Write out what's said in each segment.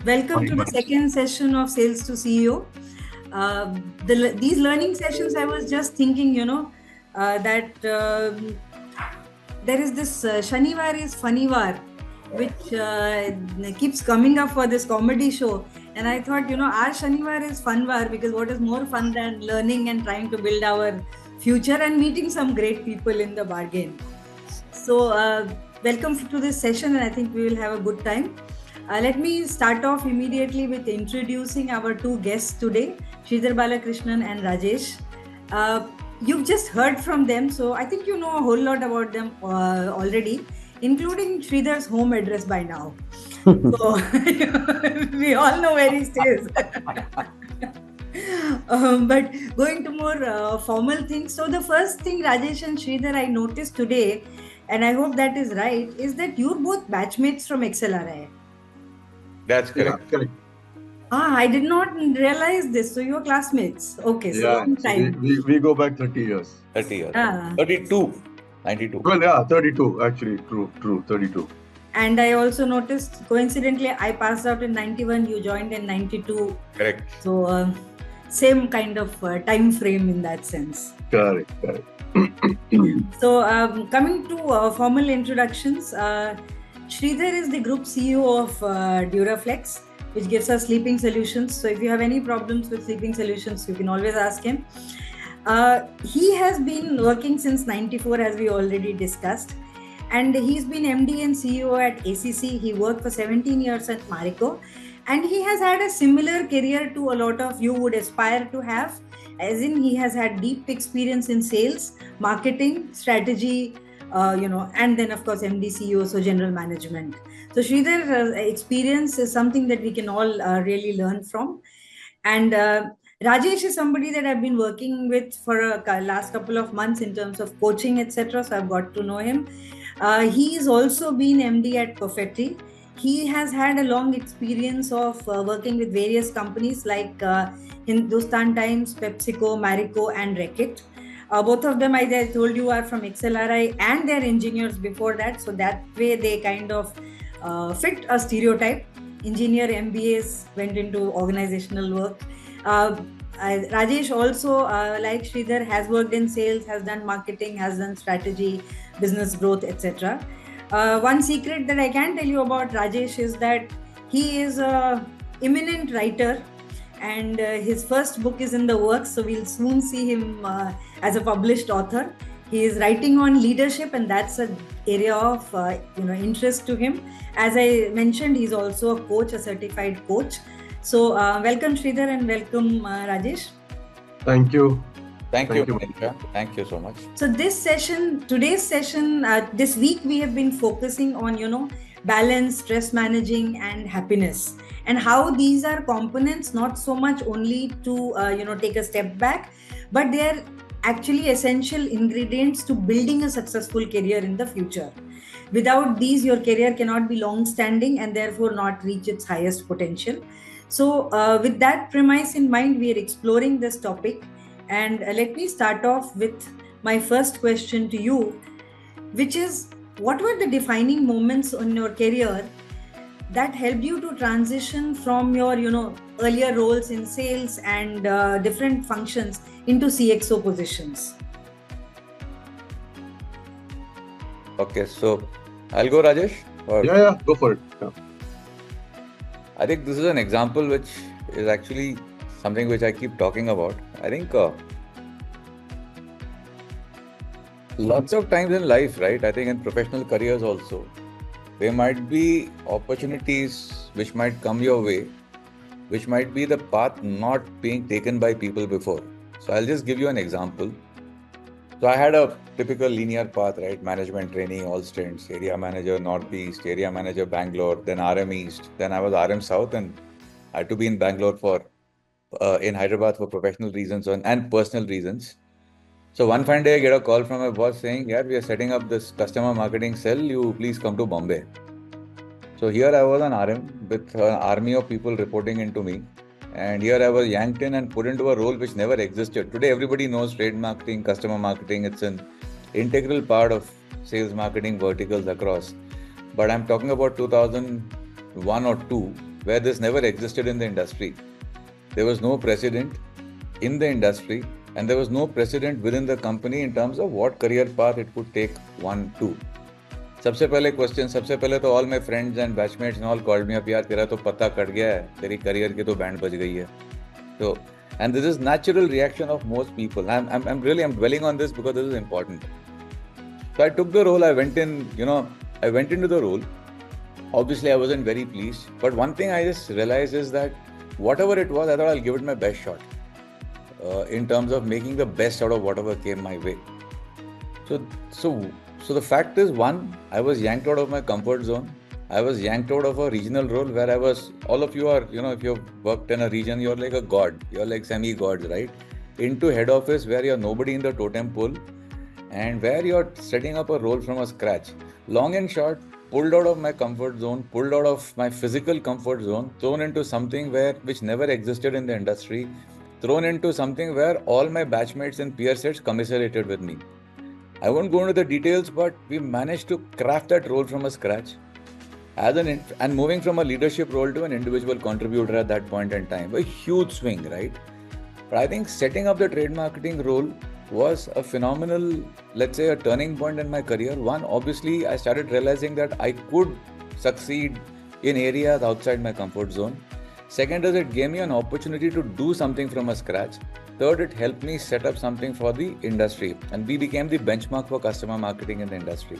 Welcome to the second session of Sales to CEO. These learning sessions, I was just thinking, that there is this Shanivar is Funivar, which keeps coming up for this comedy show. And I thought, our Shanivar is Funvar, because what is more fun than learning and trying to build our future and meeting some great people in the bargain. So, welcome to this session, and I think we will have a good time. Let me start off immediately with introducing our two guests today, Sridhar Balakrishnan and Rajesh. You've just heard from them, so I think you know a whole lot about them already, including Sridhar's home address by now. So we all know where he stays. But going to more formal things. So the first thing, Rajesh and Sridhar, I noticed today, and I hope that is right, is that you're both batchmates from XLRI. That's correct. Yeah, correct. I did not realize this. So you're classmates. Okay, so long time. We go back 30 years. 30 years. 32. 92. Well, yeah, 32 actually. True, 32. And I also noticed, coincidentally, I passed out in 91. You joined in 92. Correct. So same kind of time frame in that sense. Correct. So coming to formal introductions, Sridhar is the group CEO of Duraflex, which gives us sleeping solutions. So if you have any problems with sleeping solutions, you can always ask him. He has been working since 94, as we already discussed. And he's been MD and CEO at ACC. He worked for 17 years at Marico. And he has had a similar career to a lot of you would aspire to have. As in, he has had deep experience in sales, marketing, strategy, and then of course MD, CEO, so general management. So Sridhar's experience is something that we can all really learn from. And Rajesh is somebody that I've been working with for a last couple of months in terms of coaching, etc. So I've got to know him. He's also been MD at Perfetti. He has had a long experience of working with various companies like Hindustan Times, PepsiCo, Marico, and Reckitt. Both of them, I told you, are from XLRI and they're engineers before that. So that way they kind of fit a stereotype. Engineer MBAs went into organizational work. Rajesh also, like Sridhar, has worked in sales, has done marketing, has done strategy, business growth, etc. One secret that I can tell you about Rajesh is that he is an eminent writer, and his first book is in the works, so we'll soon see him as a published author. He is writing on leadership, and that's an area of interest to him. As I mentioned, he's also a coach, a certified coach. So welcome Sridhar and welcome Rajesh. Thank you. Thank you, Manisha. Thank you so much. So today's session, this week we have been focusing on, balance, stress managing, and happiness, and how these are components not so much only to, take a step back, but they are actually essential ingredients to building a successful career in the future. Without these, your career cannot be long-standing and therefore not reach its highest potential. So with that premise in mind, we are exploring this topic. And let me start off with my first question to you, which is, what were the defining moments in your career that helped you to transition from your, earlier roles in sales and different functions into CXO positions? Okay, so I'll go, Rajesh? Yeah, go for it. Yeah. I think this is an example which is actually something which I keep talking about. I think lots of times in life, right? I think in professional careers also, there might be opportunities which might come your way, which might be the path not being taken by people before. So I'll just give you an example. So I had a typical linear path, right? Management training, all stints, area manager Northeast, area manager Bangalore, then RM East, then I was RM South, and I had to be in Bangalore in Hyderabad for professional reasons and personal reasons. So one fine day I get a call from my boss saying, "Yeah, we are setting up this customer marketing cell. You please come to Bombay." So here I was an RM with an army of people reporting into me. And here I was yanked in and put into a role which never existed. Today, everybody knows trade marketing, customer marketing. It's an integral part of sales marketing verticals across. But I'm talking about 2001 or 2. where this never existed in the industry. There was no precedent in the industry, and there was no precedent within the company in terms of what career path it could take one to. सबसे पहले तो all my friends and batchmates and all called me up, यार तेरा तो पत्ता cut गया है, तेरी career की तो बैंड बज गई है. So, and this is natural reaction of most people. I'm dwelling on this because this is important. So I took the role. I went into the role. Obviously, I wasn't very pleased. But one thing I just realized is that whatever it was, I thought I'll give it my best shot in terms of making the best out of whatever came my way. So the fact is, one, I was yanked out of my comfort zone. I was yanked out of a regional role where all of you are, if you've worked in a region, you're like a god. You're like semi-gods, right? Into head office where you're nobody in the totem pole and where you're setting up a role from a scratch. Long and short, pulled out of my comfort zone, pulled out of my physical comfort zone, thrown into something which never existed in the industry, thrown into something where all my batchmates and peer sets commiserated with me. I won't go into the details, but we managed to craft that role from a scratch. And moving from a leadership role to an individual contributor at that point in time, a huge swing, right? But I think setting up the trade marketing role was a phenomenal, let's say, a turning point in my career. One, obviously, I started realizing that I could succeed in areas outside my comfort zone. Second is it gave me an opportunity to do something from a scratch. Third, it helped me set up something for the industry, and we became the benchmark for customer marketing in the industry.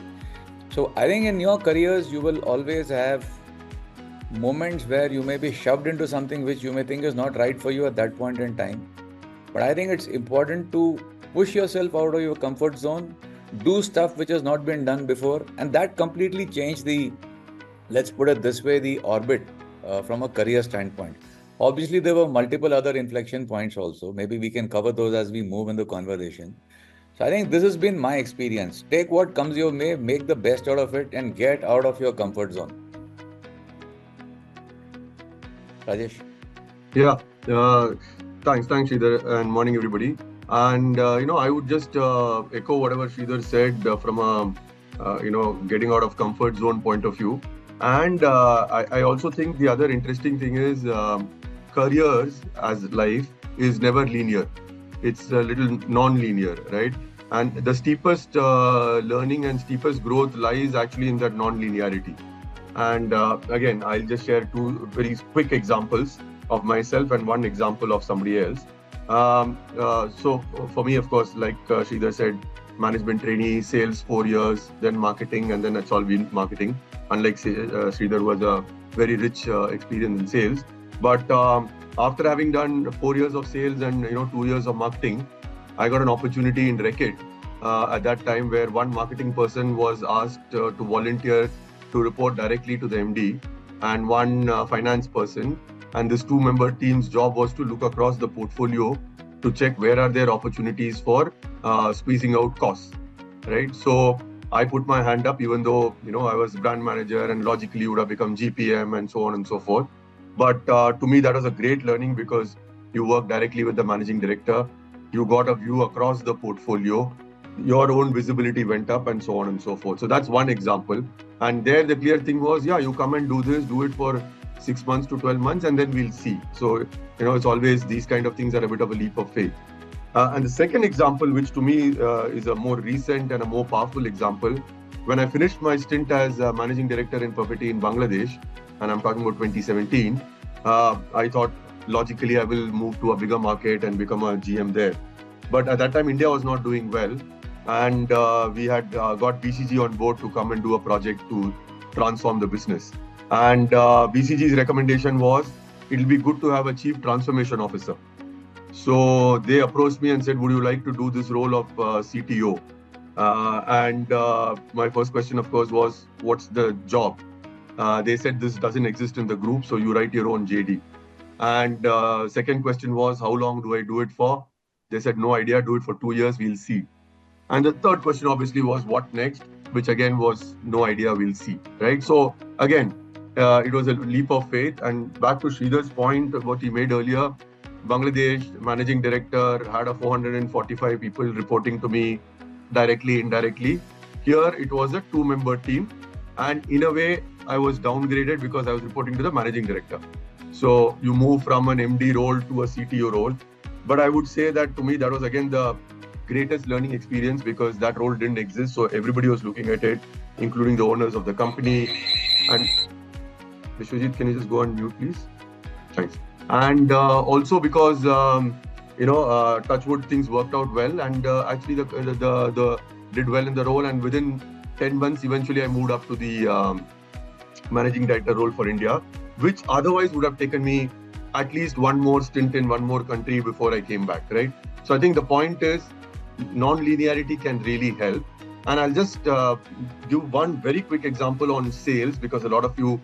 So I think in your careers, you will always have moments where you may be shoved into something which you may think is not right for you at that point in time. But I think it's important to push yourself out of your comfort zone, do stuff which has not been done before, and that completely changed let's put it this way, the orbit from a career standpoint. Obviously, there were multiple other inflection points also. Maybe we can cover those as we move in the conversation. So I think this has been my experience. Take what comes your way, make the best out of it, and get out of your comfort zone. Rajesh? Yeah. Thanks, Sridhar, and morning, everybody. And I would just echo whatever Sridhar said from a getting out of comfort zone point of view. And I also think the other interesting thing is careers as life is never linear. It's a little non-linear, right? And the steepest learning and steepest growth lies actually in that non-linearity. And again, I'll just share two very quick examples of myself and one example of somebody else. So for me, of course, like Sridhar said, management trainee, sales 4 years, then marketing, and then it's all been marketing. Unlike Sridhar was a very rich experience in sales. But after having done 4 years of sales and 2 years of marketing, I got an opportunity in Reckitt at that time where one marketing person was asked to volunteer to report directly to the MD and one finance person. And this 2-member team's job was to look across the portfolio to check where are there opportunities for squeezing out costs, right? So I put my hand up, even though, I was brand manager and logically would have become GPM and so on and so forth. But to me, that was a great learning because you work directly with the managing director. You got a view across the portfolio. Your own visibility went up and so on and so forth. So that's one example. And there the clear thing was, you come and do this, do it for 6 months to 12 months, and then we'll see. So, it's always these kind of things are a bit of a leap of faith. And the second example, which to me is a more recent and a more powerful example, when I finished my stint as managing director in property in Bangladesh, and I'm talking about 2017, I thought logically I will move to a bigger market and become a GM there. But at that time, India was not doing well. And we had got BCG on board to come and do a project to transform the business. And BCG's recommendation was, it'll be good to have a chief transformation officer. So they approached me and said, would you like to do this role of CTO? And my first question, of course, was, what's the job? They said this doesn't exist in the group, so you write your own JD. And second question was, how long do I do it for? They said, no idea, do it for 2 years, we'll see. And the third question obviously was, what next? Which again was, no idea, we'll see, right? So again, it was a leap of faith. And back to Sridhar's point, what he made earlier, Bangladesh managing director had a 445 people reporting to me directly, indirectly. Here, it was a 2-member team. And in a way, I was downgraded because I was reporting to the managing director. So you move from an MD role to a CTO role. But I would say that to me, that was again the greatest learning experience because that role didn't exist. So everybody was looking at it, including the owners of the company. And Vishwajit, can you just go on mute, please? Thanks. And also because, touchwood, things worked out well. And actually, the did well in the role. And within 10 months, eventually, I moved up to the managing director role for India, which otherwise would have taken me at least one more stint in one more country before I came back, right? So I think the point is non-linearity can really help. And I'll just give one very quick example on sales because a lot of you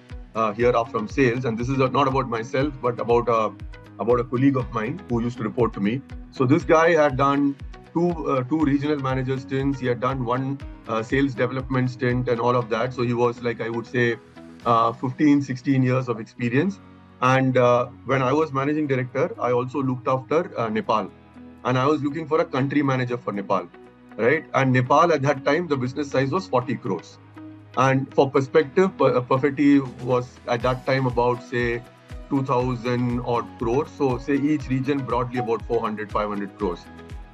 here are from sales. And this is not about myself, but about a colleague of mine who used to report to me. So this guy had done two regional manager stints. He had done one sales development stint and all of that. So he was like, I would say, 15, 16 years of experience. And when I was managing director, I also looked after Nepal. And I was looking for a country manager for Nepal, right? And Nepal at that time, the business size was 40 crores. And for perspective, Perfetti was at that time about, say, 2,000 odd crores. So say each region broadly about 400, 500 crores.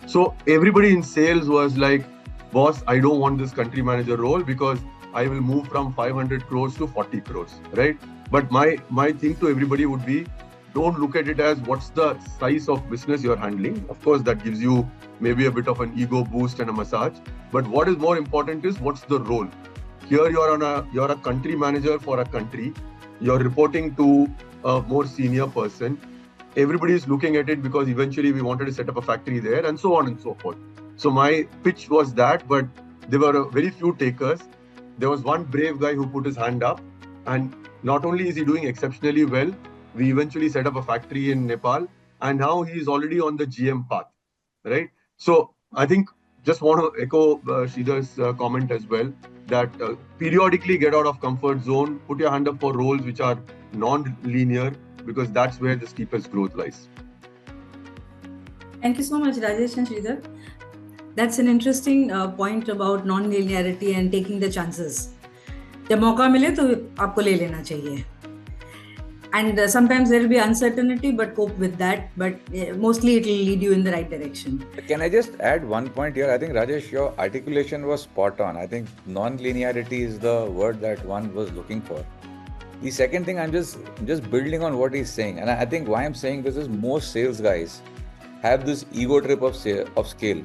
So everybody in sales was like, boss, I don't want this country manager role because I will move from 500 crores to 40 crores, right? But my thing to everybody would be, don't look at it as what's the size of business you're handling. Of course, that gives you maybe a bit of an ego boost and a massage. But what is more important is what's the role. Here you're a country manager for a country. You're reporting to a more senior person. Everybody is looking at it because eventually we wanted to set up a factory there and so on and so forth. So my pitch was that, but there were very few takers. There was one brave guy who put his hand up, and not only is he doing exceptionally well, we eventually set up a factory in Nepal, and now he is already on the GM path, right? So I think just want to echo Sridhar's comment as well, that periodically get out of comfort zone, put your hand up for roles which are non-linear, because that's where the steepest growth lies. Thank you so much, Rajesh and Sridhar. That's an interesting point about non-linearity and taking the chances. जब मौका मिले तो आपको ले लेना चाहिए. And sometimes there will be uncertainty, but cope with that. But mostly it will lead you in the right direction. Can I just add one point here? I think, Rajesh, your articulation was spot on. I think non-linearity is the word that one was looking for. The second thing, I'm just building on what he's saying. And I think why I'm saying this is most sales guys have this ego trip of scale.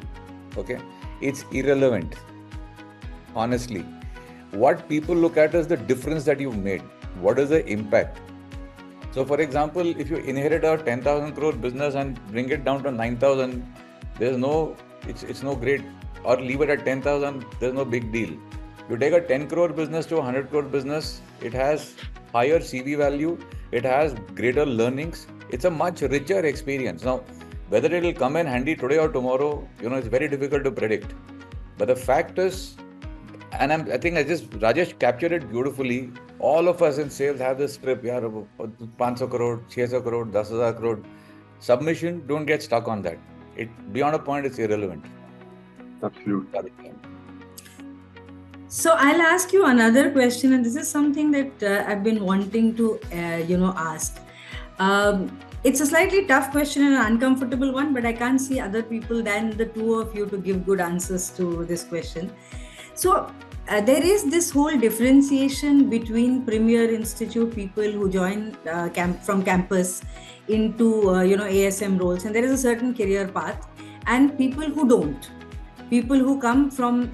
Okay? It's irrelevant. Honestly. What people look at is the difference that you've made. What is the impact? So for example, if you inherit a 10,000 crore business and bring it down to 9,000, it's no great, or leave it at 10,000, there's no big deal. You take a 10 crore business to a 100 crore business, it has higher CV value, it has greater learnings, it's a much richer experience. Now, whether it will come in handy today or tomorrow, it's very difficult to predict. But the fact is, and I think Rajesh captured it beautifully. All of us in sales have this trip, 500 crore, 600 crore, 10,000 crore. Submission, don't get stuck on that. Beyond a point, it's irrelevant. Absolutely. So I'll ask you another question, and this is something that I've been wanting to, ask. It's a slightly tough question and an uncomfortable one, but I can't see other people than the two of you to give good answers to this question. So there is this whole differentiation between Premier Institute people who join from campus into ASM roles, and there is a certain career path, and people who don't. People who come from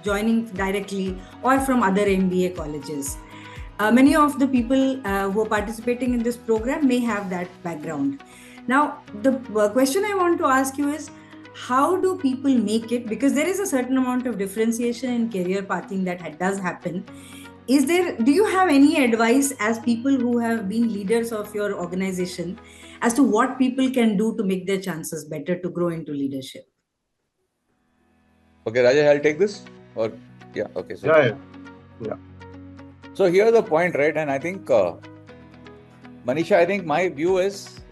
joining directly or from other MBA colleges. Many of the people who are participating in this program may have that background. Now, the question I want to ask you is, how do people make it? Because there is a certain amount of differentiation in career pathing that does happen. Do you have any advice as people who have been leaders of your organization as to what people can do to make their chances better to grow into leadership? Okay, Rajesh, I'll take this. Okay. So, yeah. So here's the point, right? And I think, Manisha, I think my view is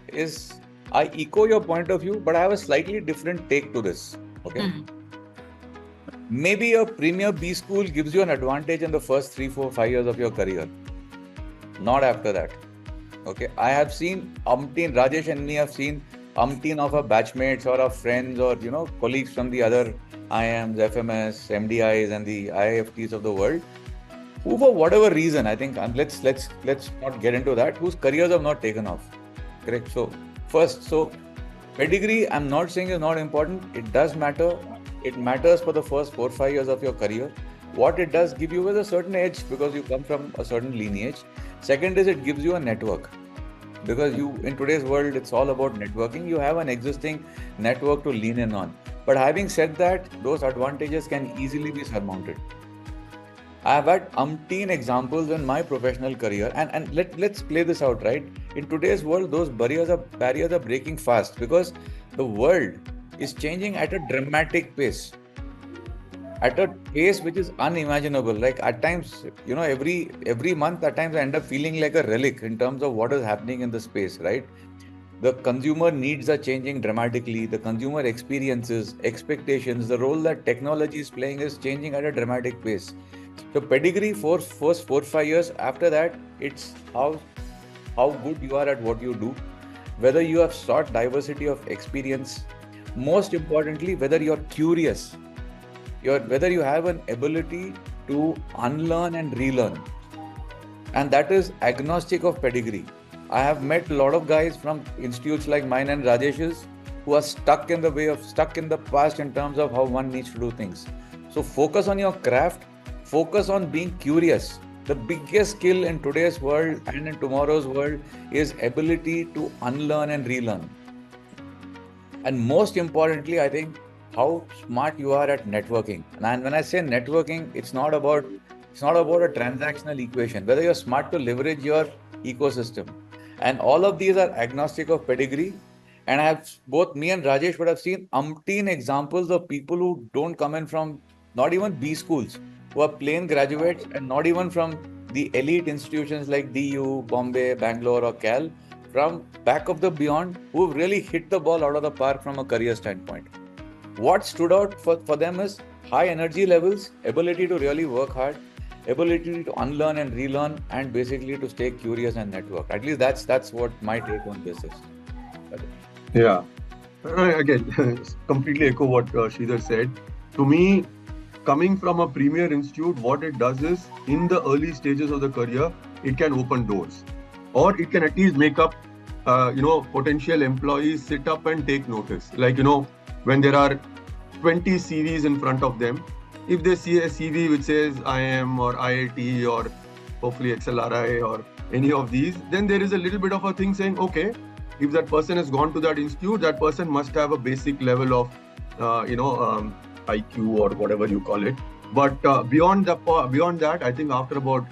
I echo your point of view, but I have a slightly different take to this. Okay. Maybe a premier B school gives you an advantage in the first 3, 4, 5 years of your career. Not after that. Okay. I have seen Rajesh and me have seen umpteen of our batchmates or our friends or, colleagues from the other IIMs, FMS, MDIs and the IIFTs of the world who, for whatever reason, I think, and let's not get into that, whose careers have not taken off. Correct. So pedigree, I'm not saying is not important. It does matter. It matters for the first 4, 5 years of your career. What it does give you is a certain edge because you come from a certain lineage. Second is it gives you a network. Because in today's world, it's all about networking. You have an existing network to lean in on. But having said that, those advantages can easily be surmounted. I have had umpteen examples in my professional career, and let's play this out, right? In today's world, those barriers are breaking fast because the world is changing at a dramatic pace, at a pace which is unimaginable. Like at times, every month, at times I end up feeling like a relic in terms of what is happening in the space, right? The consumer needs are changing dramatically. The consumer experiences, expectations, the role that technology is playing is changing at a dramatic pace. So pedigree for first 4, 5 years. After that, it's how good you are at what you do, whether you have sought diversity of experience. Most importantly, whether you're curious, whether you have an ability to unlearn and relearn, and that is agnostic of pedigree. I have met a lot of guys from institutes like mine and Rajesh's who are stuck in the past in terms of how one needs to do things. So focus on your craft. Focus on being curious. The biggest skill in today's world and in tomorrow's world is ability to unlearn and relearn. And most importantly, I think how smart you are at networking. And when I say networking, it's not about a transactional equation. Whether you're smart to leverage your ecosystem, and all of these are agnostic of pedigree. And both me and Rajesh would have seen umpteen examples of people who don't come in from not even B schools, who are plain graduates and not even from the elite institutions like DU, Bombay, Bangalore or Cal, from back of the beyond, who've really hit the ball out of the park from a career standpoint. What stood out for them is high energy levels, ability to really work hard, ability to unlearn and relearn, and basically to stay curious and network. At least that's what my take on this is. Yeah. Again, completely echo what Sridhar said. To me, coming from a premier institute, what it does is, in the early stages of the career, it can open doors, or it can at least make up, potential employees sit up and take notice. Like, when there are 20 CVs in front of them, if they see a CV which says IIM or IIT or hopefully XLRI or any of these, then there is a little bit of a thing saying, okay, if that person has gone to that institute, that person must have a basic level of, IQ or whatever you call it. But beyond that, I think after about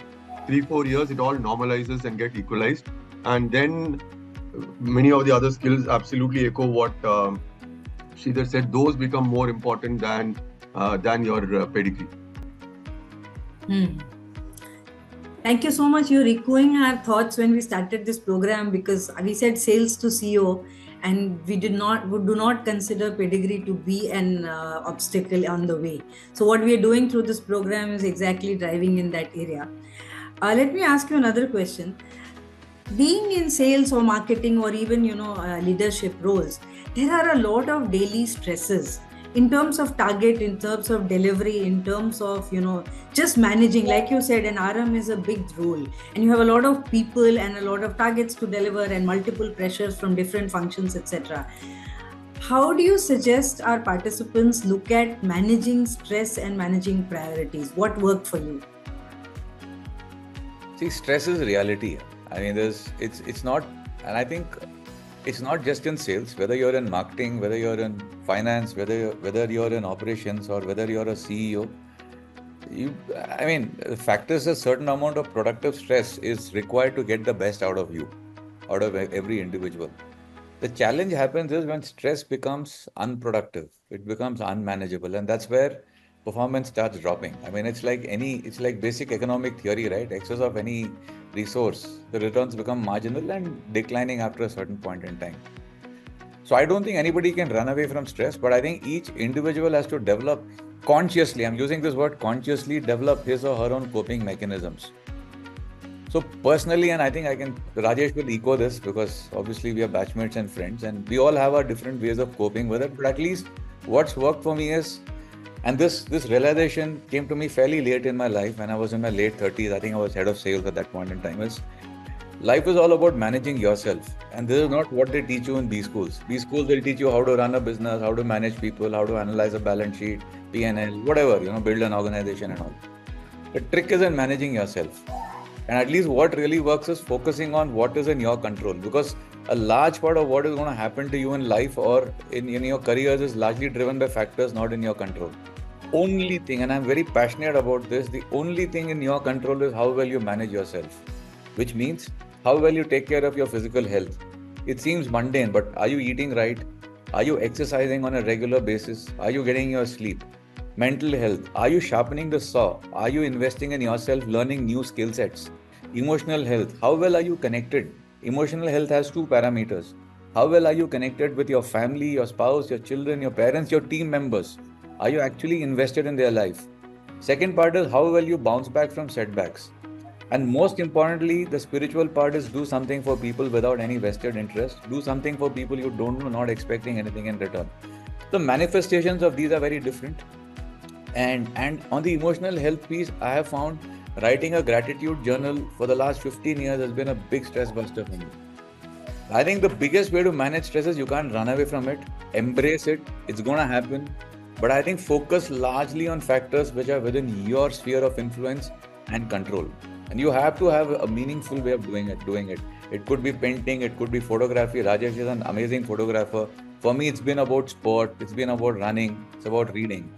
3, 4 years, it all normalizes and get equalized. And then many of the other skills absolutely echo what Sridhar said. Those become more important than your pedigree. Thank you so much. You're echoing our thoughts when we started this program, because we said sales to CEO, and we do not consider pedigree to be an obstacle on the way. So what we are doing through this program is exactly driving in that area. Let me ask you another question. Being in sales or marketing or even leadership roles, there are a lot of daily stresses in terms of target, in terms of delivery, in terms of just managing. Like you said, an RM is a big role, and you have a lot of people and a lot of targets to deliver and multiple pressures from different functions, etc. How do you suggest our participants look at managing stress and managing priorities? What worked for you? See, stress is reality. I mean, it's not, and I think it's not just in sales. Whether you're in marketing, whether you're in finance, whether you're in operations, or whether you're a CEO, the fact is a certain amount of productive stress is required to get the best out of you, out of every individual. The challenge happens is when stress becomes unproductive, it becomes unmanageable, and that's where performance starts dropping. I mean, it's like basic economic theory, right? Excess of any resource, the returns become marginal and declining after a certain point in time. So I don't think anybody can run away from stress, but I think each individual has to develop consciously, I'm using this word consciously, develop his or her own coping mechanisms. So personally, and I think Rajesh will echo this because obviously we are batchmates and friends and we all have our different ways of coping with it. But at least what's worked for me is, and this realization came to me fairly late in my life when I was in my late 30s. I think I was head of sales at that point in time. Is life is all about managing yourself. And this is not what they teach you in B schools. B schools will teach you how to run a business, how to manage people, how to analyze a balance sheet, P&L, whatever, build an organization and all. The trick is in managing yourself. And at least what really works is focusing on what is in your control, because a large part of what is going to happen to you in life or in your careers is largely driven by factors not in your control. Only thing, and I'm very passionate about this, the only thing in your control is how well you manage yourself, which means how well you take care of your physical health. It seems mundane, but are you eating right? Are you exercising on a regular basis? Are you getting your sleep? Mental health. Are you sharpening the saw? Are you investing in yourself, learning new skill sets? Emotional health. How well are you connected? Emotional health has two parameters. How well are you connected with your family, your spouse, your children, your parents, your team members? Are you actually invested in their life? Second part is how well you bounce back from setbacks. And most importantly, the spiritual part is do something for people without any vested interest. Do something for people you don't know, not expecting anything in return. The manifestations of these are very different. And on the emotional health piece, I have found writing a gratitude journal for the last 15 years has been a big stress buster for me. I think the biggest way to manage stress is you can't run away from it. Embrace it. It's going to happen. But I think focus largely on factors which are within your sphere of influence and control. And you have to have a meaningful way of doing it. It could be painting, it could be photography. Rajesh is an amazing photographer. For me, it's been about sport, it's been about running, it's about reading.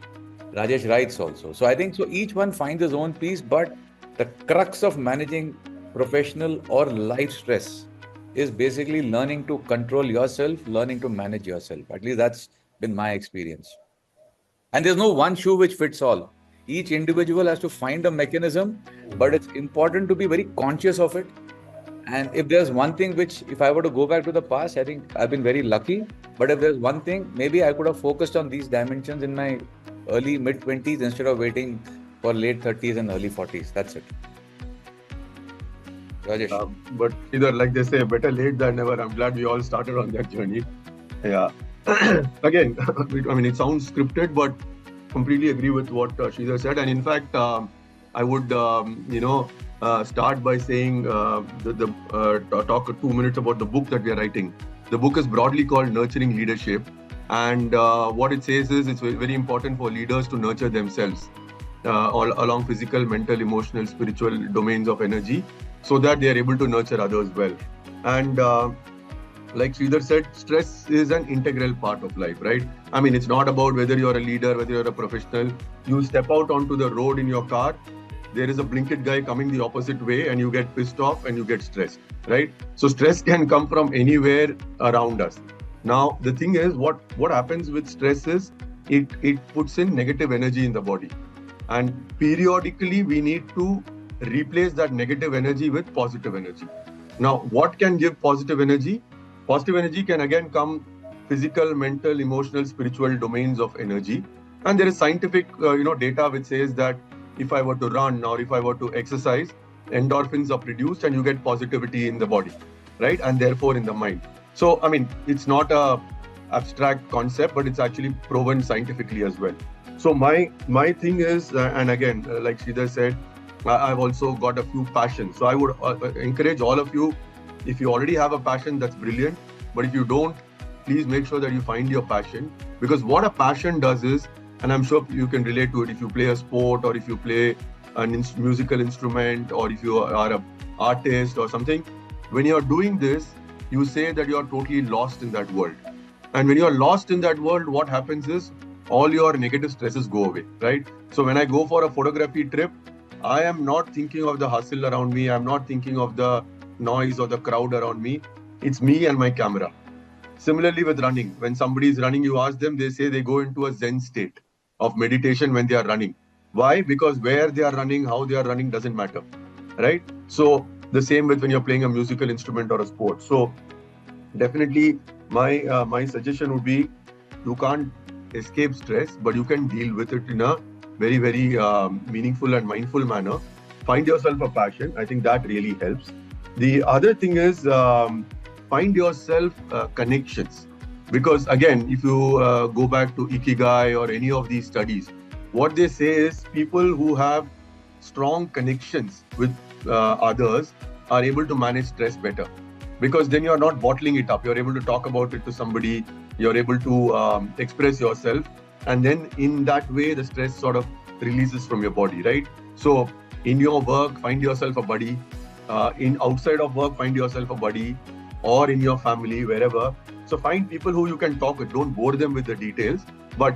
Rajesh writes also. So I think each one finds his own piece, but the crux of managing professional or life stress is basically learning to control yourself, learning to manage yourself. At least that's been my experience. And there's no one shoe which fits all. Each individual has to find a mechanism, but it's important to be very conscious of it. And if there's one thing which, if I were to go back to the past, I think I've been very lucky. But if there's one thing, maybe I could have focused on these dimensions in my early mid-20s instead of waiting for late 30s and early 40s. That's it. Rajesh. But either, like they say, better late than never. I'm glad we all started on that journey. Yeah. Again, I mean, it sounds scripted, but completely agree with what Sridhar said. And in fact, I would, start by saying talk 2 minutes about the book that we are writing. The book is broadly called Nurturing Leadership. And what it says is it's very important for leaders to nurture themselves all along physical, mental, emotional, spiritual domains of energy so that they are able to nurture others well. And like Sridhar said, stress is an integral part of life, right? I mean, it's not about whether you're a leader, whether you're a professional. You step out onto the road in your car, there is a blinkered guy coming the opposite way and you get pissed off and you get stressed, right? So stress can come from anywhere around us. Now, the thing is, what happens with stress is it puts in negative energy in the body. And periodically, we need to replace that negative energy with positive energy. Now, what can give positive energy? Positive energy can again come physical, mental, emotional, spiritual domains of energy. And there is scientific data which says that if I were to run or if I were to exercise, endorphins are produced and you get positivity in the body, right? And therefore in the mind. So, I mean, it's not a abstract concept, but it's actually proven scientifically as well. So my thing is, and again, like Sridhar said, I've also got a few passions. So I would encourage all of you, if you already have a passion, that's brilliant. But if you don't, please make sure that you find your passion. Because what a passion does is, and I'm sure you can relate to it, if you play a sport or if you play a musical instrument or if you are an artist or something, when you're doing this, you say that you're totally lost in that world. And when you're lost in that world, what happens is all your negative stresses go away, right? So when I go for a photography trip, I am not thinking of the hustle around me. I'm not thinking of the noise or the crowd around me. It's me and my camera. Similarly with running, when somebody is running, you ask them, they say they go into a Zen state of meditation when they are running. Why? Because where they are running, how they are running doesn't matter, right? So the same with when you're playing a musical instrument or a sport. So definitely my suggestion would be, you can't escape stress, but you can deal with it in a very meaningful and mindful manner. Find yourself a passion. I think that really helps. The other thing is, find yourself connections, because again, if you go back to Ikigai or any of these studies, what they say is people who have strong connections with others are able to manage stress better, because then you're not bottling it up. You're able to talk about it to somebody. You're able to express yourself, and then in that way, the stress sort of releases from your body, right? So, in your work, find yourself a buddy. In outside of work, find yourself a buddy, or in your family, wherever. So, find people who you can talk with. Don't bore them with the details, but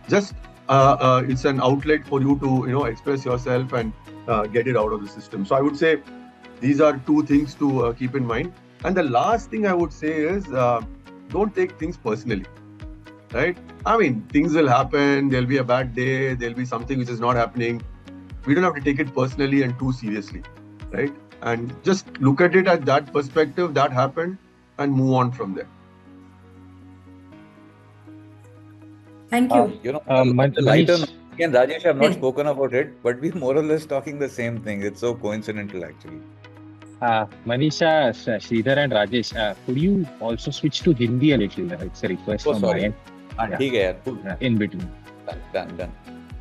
just it's an outlet for you to express yourself and get it out of the system. So, I would say these are two things to keep in mind. And the last thing I would say is, don't take things personally, right? I mean, things will happen. There'll be a bad day. There'll be something which is not happening. We don't have to take it personally and too seriously, right? And just look at it at that perspective, that happened, and move on from there. Thank you. The lighter Manish, again, Rajesh, I've not Yes. spoken about it, but we're more or less talking the same thing. It's so coincidental, actually. Manisha, Sridhar and Rajesh, could you also switch to Hindi a little? It's a request Oh, from my sorry. end. Yeah. ठीक है यार, cool. In between. Done.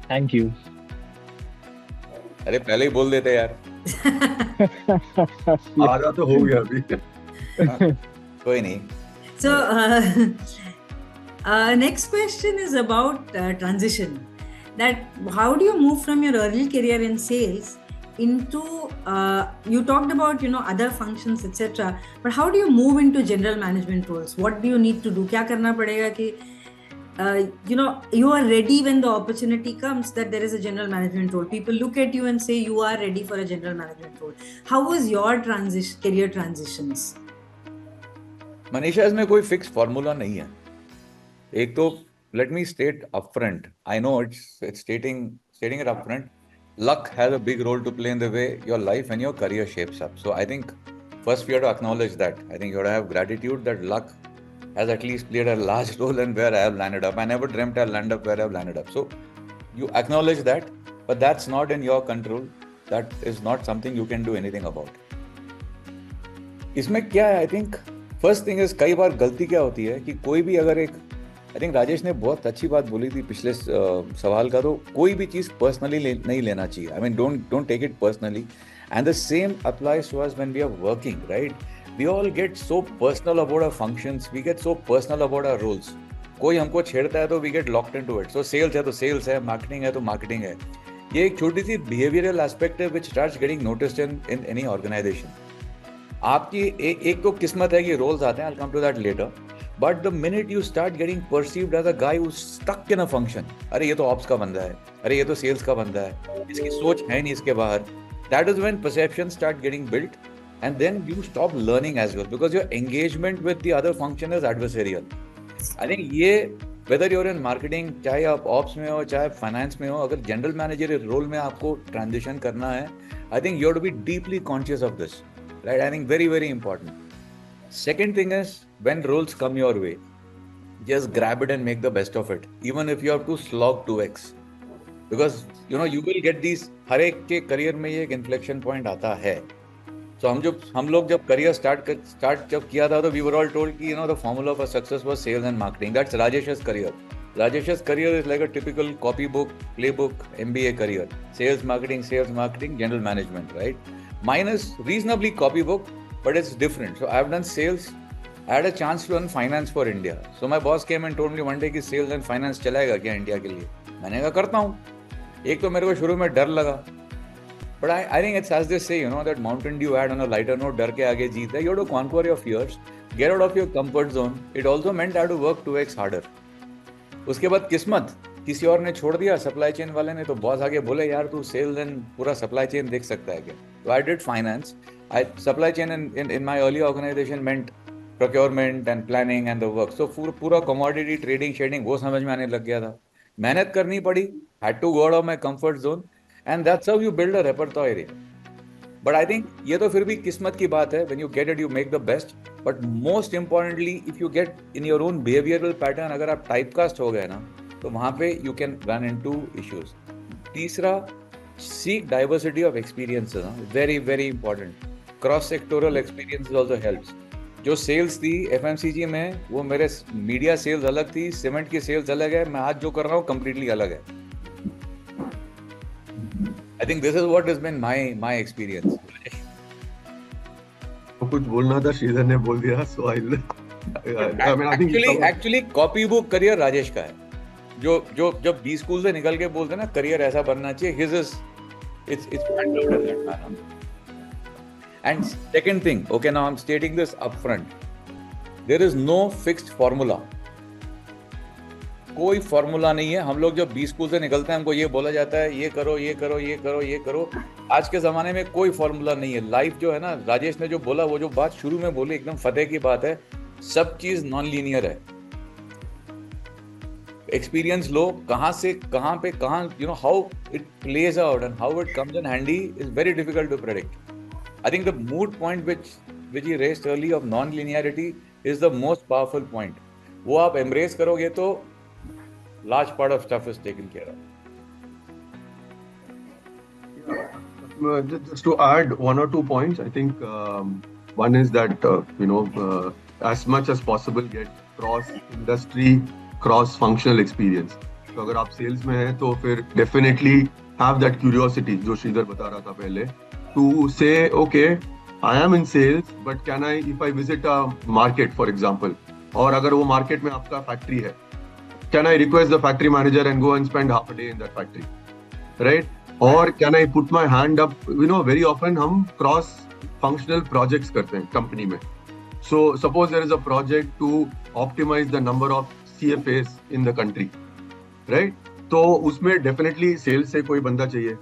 Thank you. अरे पहले ही बोल देते यार. आधा तो हो गया अभी. कोई नहीं. So, next question is about transition. That how do you move from your early career in sales into you talked about other functions etc. But how do you move into general management roles? What do you need to do? क्या करना पड़ेगा कि you are ready when the opportunity comes that there is a general management role. People look at you and say you are ready for a general management role. How was your career transitions? Manisha, इसमें कोई fix formula नहीं है. एक तो let me state upfront. I know it's stating it upfront. Luck has a big role to play in the way your life and your career shapes up. So I think first we have to acknowledge that. I think you have to have gratitude that luck has at least played a large role in where I have landed up. I never dreamt I'll land up where I've landed up. So you acknowledge that, but that's not in your control. That is not something you can do anything about. इसमें क्या है? I think first thing is, कई बार गलती क्या होती है कि कोई भी अगर एक, आई थिंक राजेश ने बहुत अच्छी बात बोली थी पिछले सवाल का, तो कोई भी चीज़ पर्सनली नहीं लेना चाहिए. I mean don't take it personally. And the same applies to us when we are working, right? We all get so personal about our functions, we get so personal about our roles. कोई हमको छेड़ता है तो we get locked into it. So sales है तो sales है, marketing है तो मार्केटिंग है. ये एक छोटी सी बिहेवियरल एस्पेक्ट है which starts getting noticed in any organisation. आपकी एक तो किस्मत है कि रोल्स आते हैं, I'll come to that later. But the minute you start getting perceived as a guy who's stuck in a function, अरे ये तो ऑप्स का बंदा है, अरे ये तो सेल्स का बंदा है, इसकी सोच है नहीं इसके बाहर, that is when perceptions start getting built, and then you stop learning as well because your engagement with the other function is adversarial. I think ये whether you're in marketing, चाहे आप ऑप्स में हो चाहे फाइनेंस में हो, अगर general manager role में आपको ट्रांजिशन करना है, I think you have to be deeply conscious of this. Right? I think very important. Second thing is, when roles come your way, just grab it and make the best of it, even if you have to slog 2x, because you will get these. हर एक के career में ये एक inflection point आता है. So हम लोग जब करियर स्टार्ट जब किया था, तो we were all told कि the formula for success was sales and marketing. That's Rajesh's career. Rajesh's career is like a typical copybook, playbook, MBA career. Sales, marketing, general management, right? Mine is reasonably copybook, but it's different. So I've done sales. I had a chance to run finance for India. So my boss came and told me one day कि sales and finance चलाएगा क्या India के लिए? मैंने कहा करता हूँ. एक तो मेरे को शुरू में डर लगा. But I think it's as they say, that Mountain Dew ad on a lighter note, डर के आगे जीत है. You have to conquer your fears, get out of your comfort zone. It also meant I had to work 2x harder. उसके बाद किस्मत किसी और ने छोड़ दिया, सप्लाई चेन वाले ने, तो बॉस आगे बोले यार तू सेल्स एंड पूरा सप्लाई चेन देख सकता है क्या? तो I did finance. Supply chain in my early organisation meant procurement and planning and the work. So पूरा कमोडिटी ट्रेडिंग शेडिंग वो समझ में आने लग गया था. मेहनत करनी पड़ी, had to go out of my comfort zone, and that's how you build a repertoire. But I think ये तो फिर भी किस्मत की बात है. When you get it you make the best. But most importantly if you get in your own behavioural pattern, अगर आप टाइपकास्ट हो गए ना, तो वहां पे you can run into issues. तीसरा, seek diversity of experiences. Very very important. Cross sectoral experiences also helps. जो सेल्स थी एफएमसीजी में, वो मेरे मीडिया सेल्स अलग थी, सीमेंट की सेल्स अलग है, मैं आज जो कर रहा हूँ कंप्लीटली अलग है. I think this is what has been my experience. कुछ बोलना था, श्रीधर ने बोल दिया. So actually copy book career Rajesh का है. जो जब बी स्कूल से निकल के बोलते ना करियर ऐसा बनना चाहिए, his is it's. And second thing, okay, now I'm stating this upfront. There is no fixed formula. कोई फॉर्मूला नहीं है. हम लोग जब बी स्कूल से निकलते हैं हमको ये बोला जाता है ये करो ये करो ये करो ये करो. आज के जमाने में कोई फॉर्मूला नहीं है. लाइफ जो है ना, राजेश ने जो बोला, वो जो बात शुरू में बोली एकदम फतेह की बात है. सब चीज नॉन लीनियर है. एक्सपीरियंस लो, कहाँ से कहाँ पे कहाँ, you know how it plays out and how it comes in handy is very difficult to predict. I think the moot point which he raised early of non-linearity is the most powerful point. वो आप embrace करोगे तो large part of stuff is taken care of. Just to add one or two points, I think one is that as much as possible get cross industry, cross functional experience. तो अगर आप sales में हैं तो फिर definitely have that curiosity जो श्रीधर बता रहा था पहले, to say okay, I am in sales, but can I, if I visit a market for example, और अगर वो market में आपका factory है, can I request the factory manager and go and spend half a day in that factory, right? Or can I put my hand up? Very often हम cross functional projects करते हैं company में. So suppose there is a project to optimize the number of CFAs in the country, right? तो उसमें definitely sales से कोई बंदा चाहिए.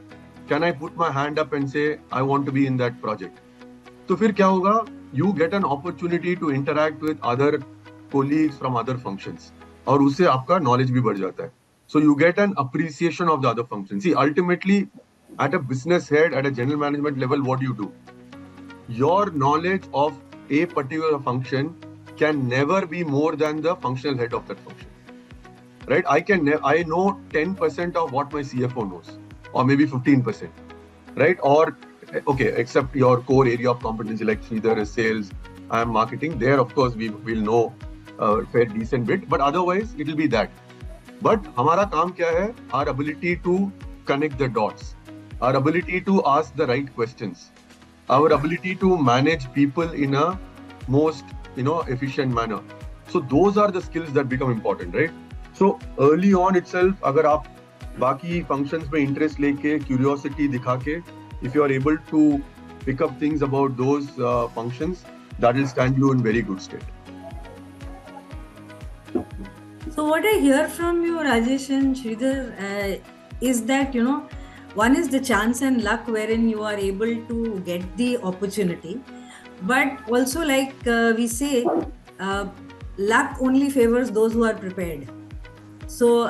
Can I put my hand up and say I want to be in that project? तो फिर क्या होगा? You get an opportunity to interact with other colleagues from other functions, और उससे आपका knowledge भी बढ़ जाता है. So you get an appreciation of the other functions. See, ultimately, at a business head, at a general management level, what do? Your knowledge of a particular function can never be more than the functional head of that function, right? I know 10% of what my CFO knows, or maybe 15%, right? Or okay, except your core area of competency like Sridhar is sales, I am marketing. There, of course, we will know a fair decent bit, but otherwise it will be that. But हमारा काम क्या है? Our ability to connect the dots, our ability to ask the right questions, our ability to manage people in a most efficient manner. So those are the skills that become important, right? So early on itself, अगर आप बाकी functions में interest लेके, curiosity दिखा के, if you are able to pick up things about those functions, that will stand you in very good state. So what I hear from you, Rajesh and Sridhar, is that, one is the chance and luck wherein you are able to get the opportunity. But also, like we say, luck only favors those who are prepared. So,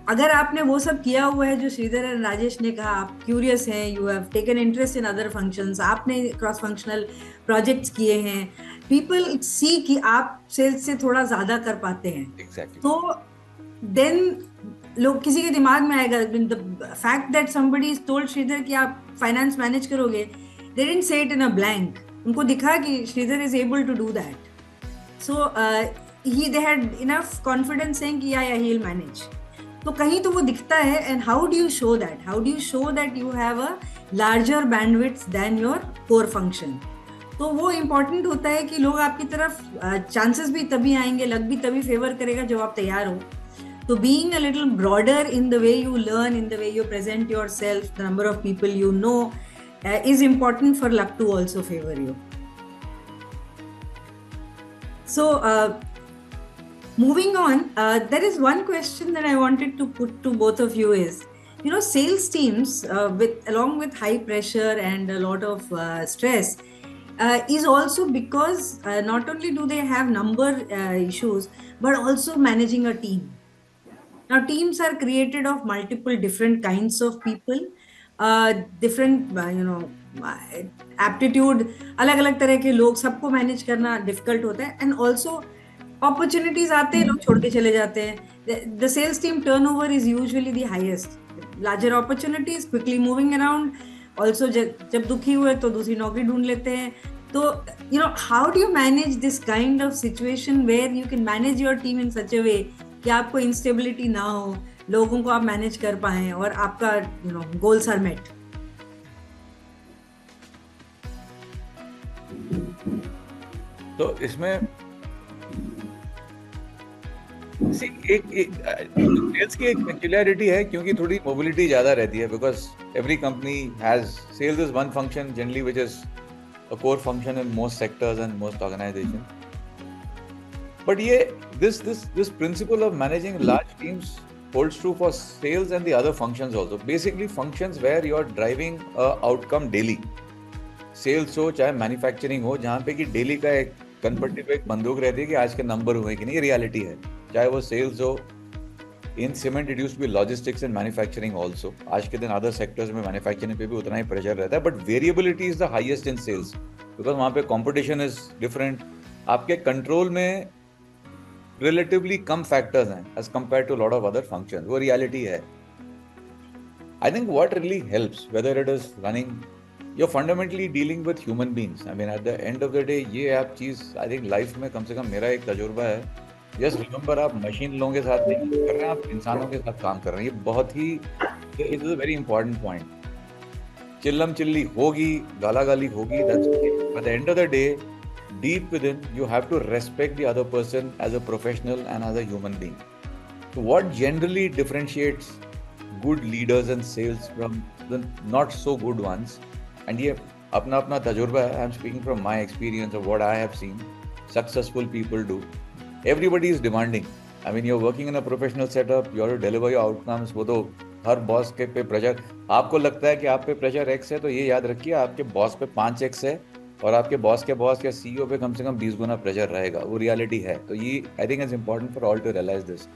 अगर आपने वो सब किया हुआ है जो श्रीधर और राजेश ने कहा, आप क्यूरियस हैं, you have taken interest in other functions, आपने क्रॉस फंक्शनल प्रोजेक्ट्स किए हैं, पीपल सी कि आप सेल्स से थोड़ा ज़्यादा कर पाते हैं. Exactly. तो देन लोग किसी के दिमाग में आएगा, the fact that somebody is told Sridhar कि आप फाइनेंस मैनेज करोगे, they didn't say it in a blank. उनको दिखा कि Sridhar is able to do that. So they had enough confidence saying कि या ही विल मैनेज. तो कहीं तो वो दिखता है. And how do you show that? How do you show that you have a larger bandwidth than your core function? तो वो इम्पॉर्टेंट होता है कि लोग आपकी तरफ, चांसेस भी तभी आएंगे, लक भी तभी फेवर करेगा जब आप तैयार हो. So being a little broader in the way you learn, in the way you present yourself, the number of people you know, is important for luck to also favor you. So moving on, there is one question that I wanted to put to both of you is, sales teams along with high pressure and a lot of stress is also because not only do they have number issues, but also managing a team. Now, teams are created of multiple different kinds of people, different, aptitude, अलग अलग तरह के लोग, सबको manage करना difficult होता है. And also opportunities आते हैं, लोग छोड़ के चले जाते हैं. The sales team turnover is usually the highest. Larger opportunities, quickly moving around. Also जब दुखी हुए तो दूसरी नौकरी ढूंढ लेते हैं. तो how do you manage this kind of situation where you can manage your team in such a way कि आपको इंस्टेबिलिटी ना हो, लोगों को आप मैनेज कर पाए और आपका गोल्स आर मेट? तो इसमें सेल्स की एक पेक्युलरिटी है क्योंकि थोड़ी मोबिलिटी ज्यादा रहती है, because every company has sales is one function generally which is a core function in most sectors and most organisation. But ये this principle of managing large teams holds true for sales and the other functions also. Basically functions where you are driving a outcome daily. Sales हो चाहे manufacturing हो, जहाँ पे कि daily का एक कन्वर्टिव पे एक बंदूक रहती है कि आज के नंबर हुए कि नहीं, ये रियलिटी है. चाहे वो सेल्स हो, in cement it used to be logistics and manufacturing also. आज के दिन अदर सेक्टर्स में मैन्युफैक्चरिंग पे भी उतना ही प्रेशर रहता है, but variability is the highest in sales because वहाँ पे कॉम्पिटिशन इज डिफरेंट. आपके कंट्रोल में रिलेटिवली कम फैक्टर्स हैं as compare to lot of other functions. वो रियलिटी है. I think what really helps whether it is running, you're fundamentally dealing with human beings. I mean, at the end of the day, ये आप चीज़ I think life में कम से कम मेरा एक तजुर्बा है. Just remember, आप मशीन लोगों के साथ नहीं कर रहे हैं, आप इंसानों के साथ काम कर रहे हैं. ये बहुत ही it is a very important point. चिल्लम चिल्ली होगी, गाला गाली होगी, that's okay. At the end of the day, deep within, you have to respect the other person as a professional and as a human being. So what generally differentiates good leaders and sales from the not so good ones, and ये अपना अपना तजुर्बा है. I am speaking from my experience of what I have seen successful people do. Everybody is demanding. I mean you are working in a professional setup, you are to deliver your outcomes. वो तो हर boss के पे pressure, आपको लगता है कि आप पे प्रेशर एक्स है, तो ये याद रखिए आपके बॉस पे 5x है और आपके बॉस के बॉस या सीईओ पे कम से कम 20 गुना प्रेशर रहेगा. वो रियलिटी है. तो ये I think is important for all to realise this.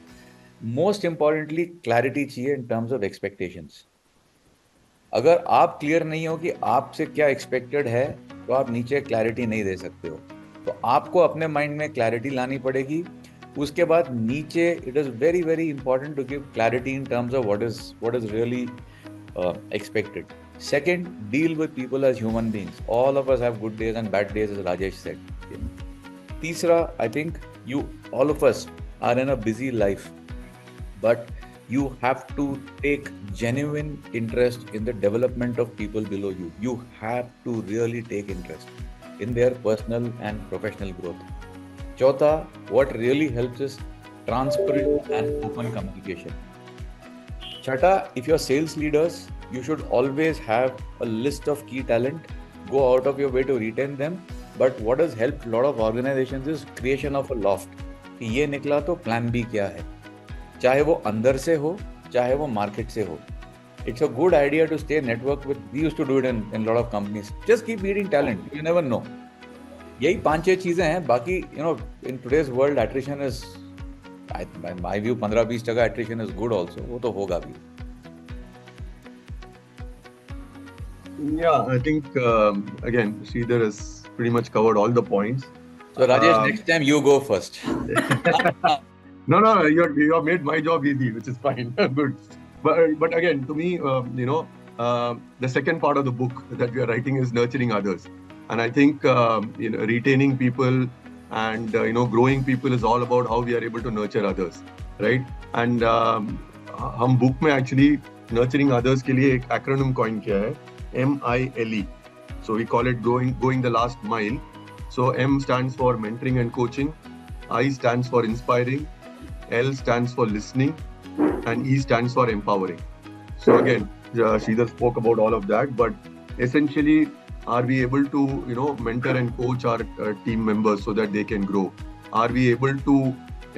Most importantly clarity चाहिए इन टर्म्स ऑफ एक्सपेक्टेशंस. अगर आप क्लियर नहीं हो कि आपसे क्या एक्सपेक्टेड है, तो आप नीचे क्लैरिटी नहीं दे सकते हो. तो आपको अपने माइंड में क्लैरिटी लानी पड़ेगी. उसके बाद नीचे it is very very important to give clarity in terms of what is really expected. Second, deal with people as human beings. All of us have good days and bad days, as Rajesh said. तीसरा, I think you all of us are in a busy life, but you have to take genuine interest in the development of people below you. You have to really take interest in their personal and professional growth. Chautha, what really helps is transparent and open communication. Chata, if you're sales leaders, you should always have a list of key talent. Go out of your way to retain them. But what has helped a lot of organizations is creation of a loft. कि ये निकला तो plan B क्या है, चाहे वो अंदर से हो चाहे वो मार्केट से हो. It's a good idea to stay network with. We used to do it in lot of companies. Just keep meeting talent, you never know. यही 5-6 चीजें हैं. बाकी in today's world attrition is, my view 15-20% attrition is good also. वो तो होगा भी. Yeah, I think again, Sridhar has pretty much covered all the points. So Rajesh, next time you go first. No, you have made my job easy, which is fine. Good. But again, to me, the second part of the book that we are writing is nurturing others, and I think retaining people and growing people is all about how we are able to nurture others, right? And हम book में actually nurturing others के लिए एक acronym coin किया है, MILE. So we call it going the last mile. So M stands for mentoring and coaching, I stands for inspiring, L stands for listening, and E stands for empowering. So again, Sridhar spoke about all of that, but essentially, are we able to mentor and coach our team members so that they can grow? Are we able to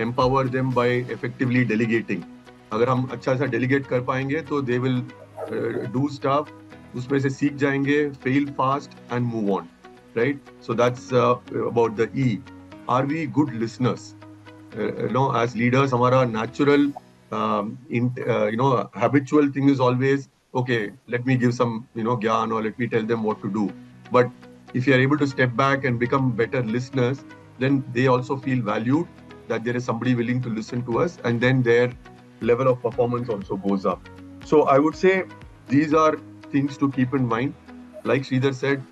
empower them by effectively delegating? अगर हम अच्छा सा delegate कर पाएंगे तो they will do stuff, उसमें से सीख जाएंगे, fail fast and move on, right? So that's about the E. Are we good listeners? As leaders, हमारा natural habitual thing is always okay, let me give some, gyan, or let me tell them what to do. But if you are able to step back and become better listeners, then they also feel valued, that there is somebody willing to listen to us, and then their level of performance also goes up. So I would say these are things to keep in mind. Like Sridhar said,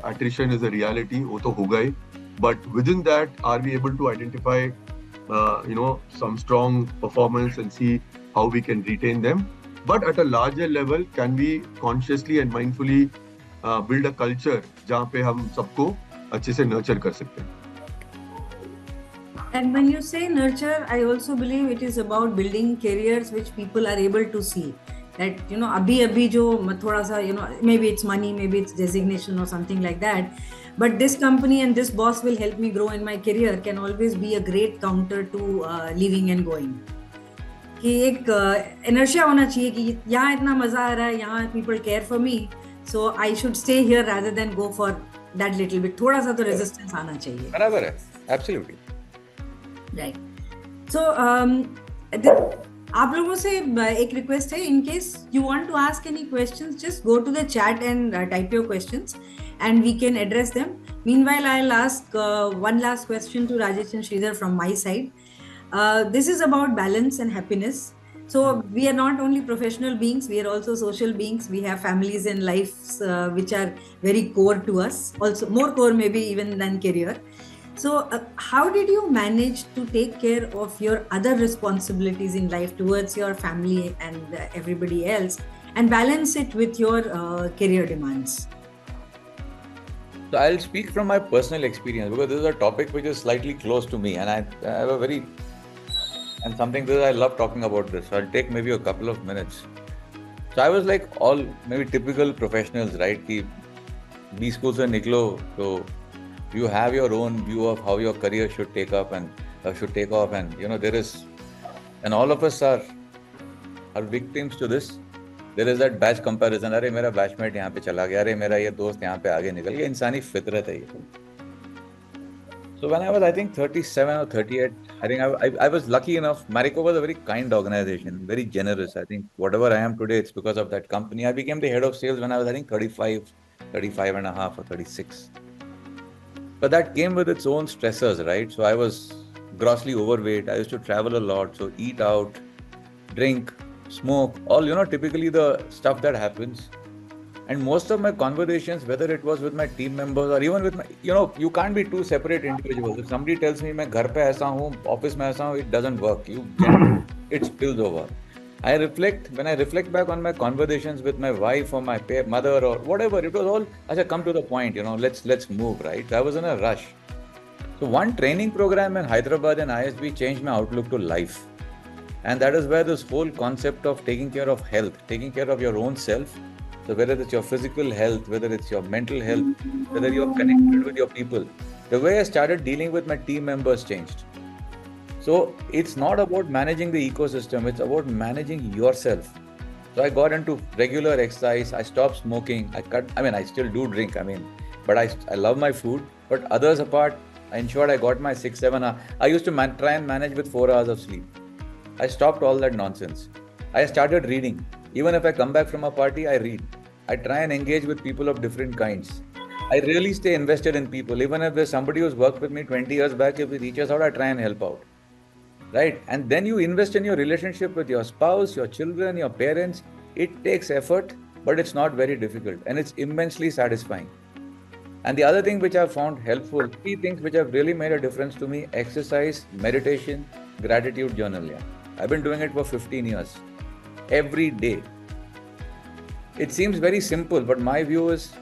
attrition is a reality, wo to hoga hai. But within that, are we able to identify, some strong performance and see how we can retain them? But at a larger level, can we consciously and mindfully build a culture जहाँ पे हम सबको अच्छे से nurture कर सकते हैं? And when you say nurture, I also believe it is about building careers which people are able to see. That, abhi jo thoda sa, maybe it's money, maybe it's designation or something like that. But this company and this boss will help me grow in my career can always be a great counter to leaving and going. कि एक inertia होना चाहिए कि यहाँ इतना मजा आ रहा है, यहाँ people care for me, so I should stay here rather than go for that little bit. थोड़ा सा तो resistance आना चाहिए. बराबर है, absolutely. Right. So आप लोगों से एक रिक्वेस्ट है, in case you want to ask any questions, just go to the chat and type your questions and we can address them. Meanwhile, I'll ask one last question to Rajesh and Sridhar from my side. This is about balance and happiness. So we are not only professional beings, we are also social beings. We have families and lives which are very core to us, also more core maybe even than career. So how did you manage to take care of your other responsibilities in life towards your family and everybody else and balance it with your career demands? So I'll speak from my personal experience because this is a topic which is slightly close to me, and I have and something that I love talking about this. So I'll take maybe a couple of minutes. So I was like all maybe typical professionals, right? Ki B school se niklo, so you have your own view of how your career should take off, and there is, and all of us are victims to this. There is that batch comparison. अरे मेरा batchmate यहाँ पे चला गया, अरे मेरा ये दोस्त यहाँ पे आगे निकल गया. इंसानी फितरत है ये. So when I was, I think 37 or 38, I think I was lucky enough. Marico was a very kind organization, very generous. I think whatever I am today, it's because of that company. I became the head of sales when I was, I think, 35 and a half or 36. But that came with its own stressors, right? So I was grossly overweight. I used to travel a lot. So eat out, drink, smoke, all, typically the stuff that happens. And most of my conversations, whether it was with my team members or even with my, you can't be two separate individuals. If somebody tells me, मैं घर पे ऐसा हूँ, office में ऐसा हूँ, it doesn't work. It spills over. When I reflect back on my conversations with my wife or my mother or whatever, it was all, I said, come to the point, let's move, right? I was in a rush. So one training program in Hyderabad and ISB changed my outlook to life. And that is where this whole concept of taking care of health, taking care of your own self, so whether it's your physical health, whether it's your mental health, whether you're connected with your people, the way I started dealing with my team members changed. So it's not about managing the ecosystem, it's about managing yourself. So I got into regular exercise, I stopped smoking, I still do drink, but I love my food, but others apart, I ensured I got my 6-7 hours. I used to try and manage with 4 hours of sleep. I stopped all that nonsense. I started reading. Even if I come back from a party, I read. I try and engage with people of different kinds. I really stay invested in people. Even if there's somebody who's worked with me 20 years back, if he reaches out, I try and help out. Right? And then you invest in your relationship with your spouse, your children, your parents. It takes effort, but it's not very difficult. And it's immensely satisfying. And the other thing which I've found helpful, 3 things which have really made a difference to me: exercise, meditation, gratitude journal. Yeah. I've been doing it for 15 years. Every day. It seems very simple, but my view is,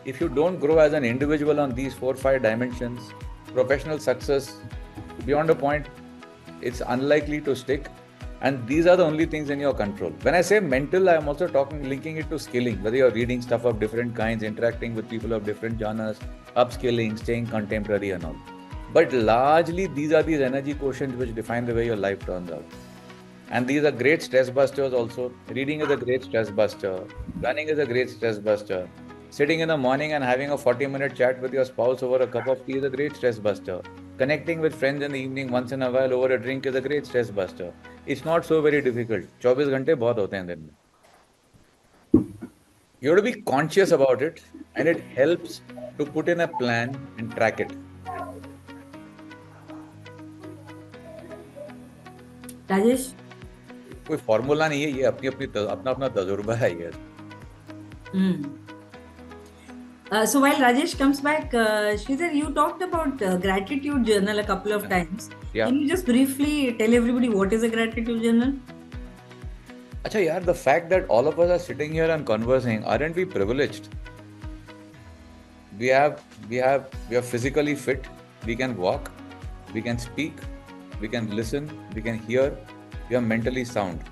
if you don't grow as an individual on these 4-5 dimensions, professional success, beyond a point, it's unlikely to stick. And these are the only things in your control. When I say mental, I am also linking it to skilling, whether you're reading stuff of different kinds, interacting with people of different genres, upskilling, staying contemporary and all. But largely, these are these energy quotients which define the way your life turns out. And these are great stress busters also. Reading is a great stress buster. Running is a great stress buster. Sitting in the morning and having a 40-minute chat with your spouse over a cup of tea is a great stress buster. Connecting with friends in the evening once in a while over a drink is a great stress buster. It's not so very difficult. 24 घंटे बहुत होते हैं दिन में. You have to be conscious about it, and it helps to put in a plan and track it. Rajesh? कोई formula नहीं है, ये अपना अपना तजुर्बा है ये. So while Rajesh comes back, Sridhar, you talked about gratitude journal a couple of times. Yeah. Can you just briefly tell everybody what is a gratitude journal? अच्छा यार, the fact that all of us are sitting here and conversing, aren't we privileged? We are physically fit. We can walk. We can speak. We can listen. We can hear. We are mentally sound.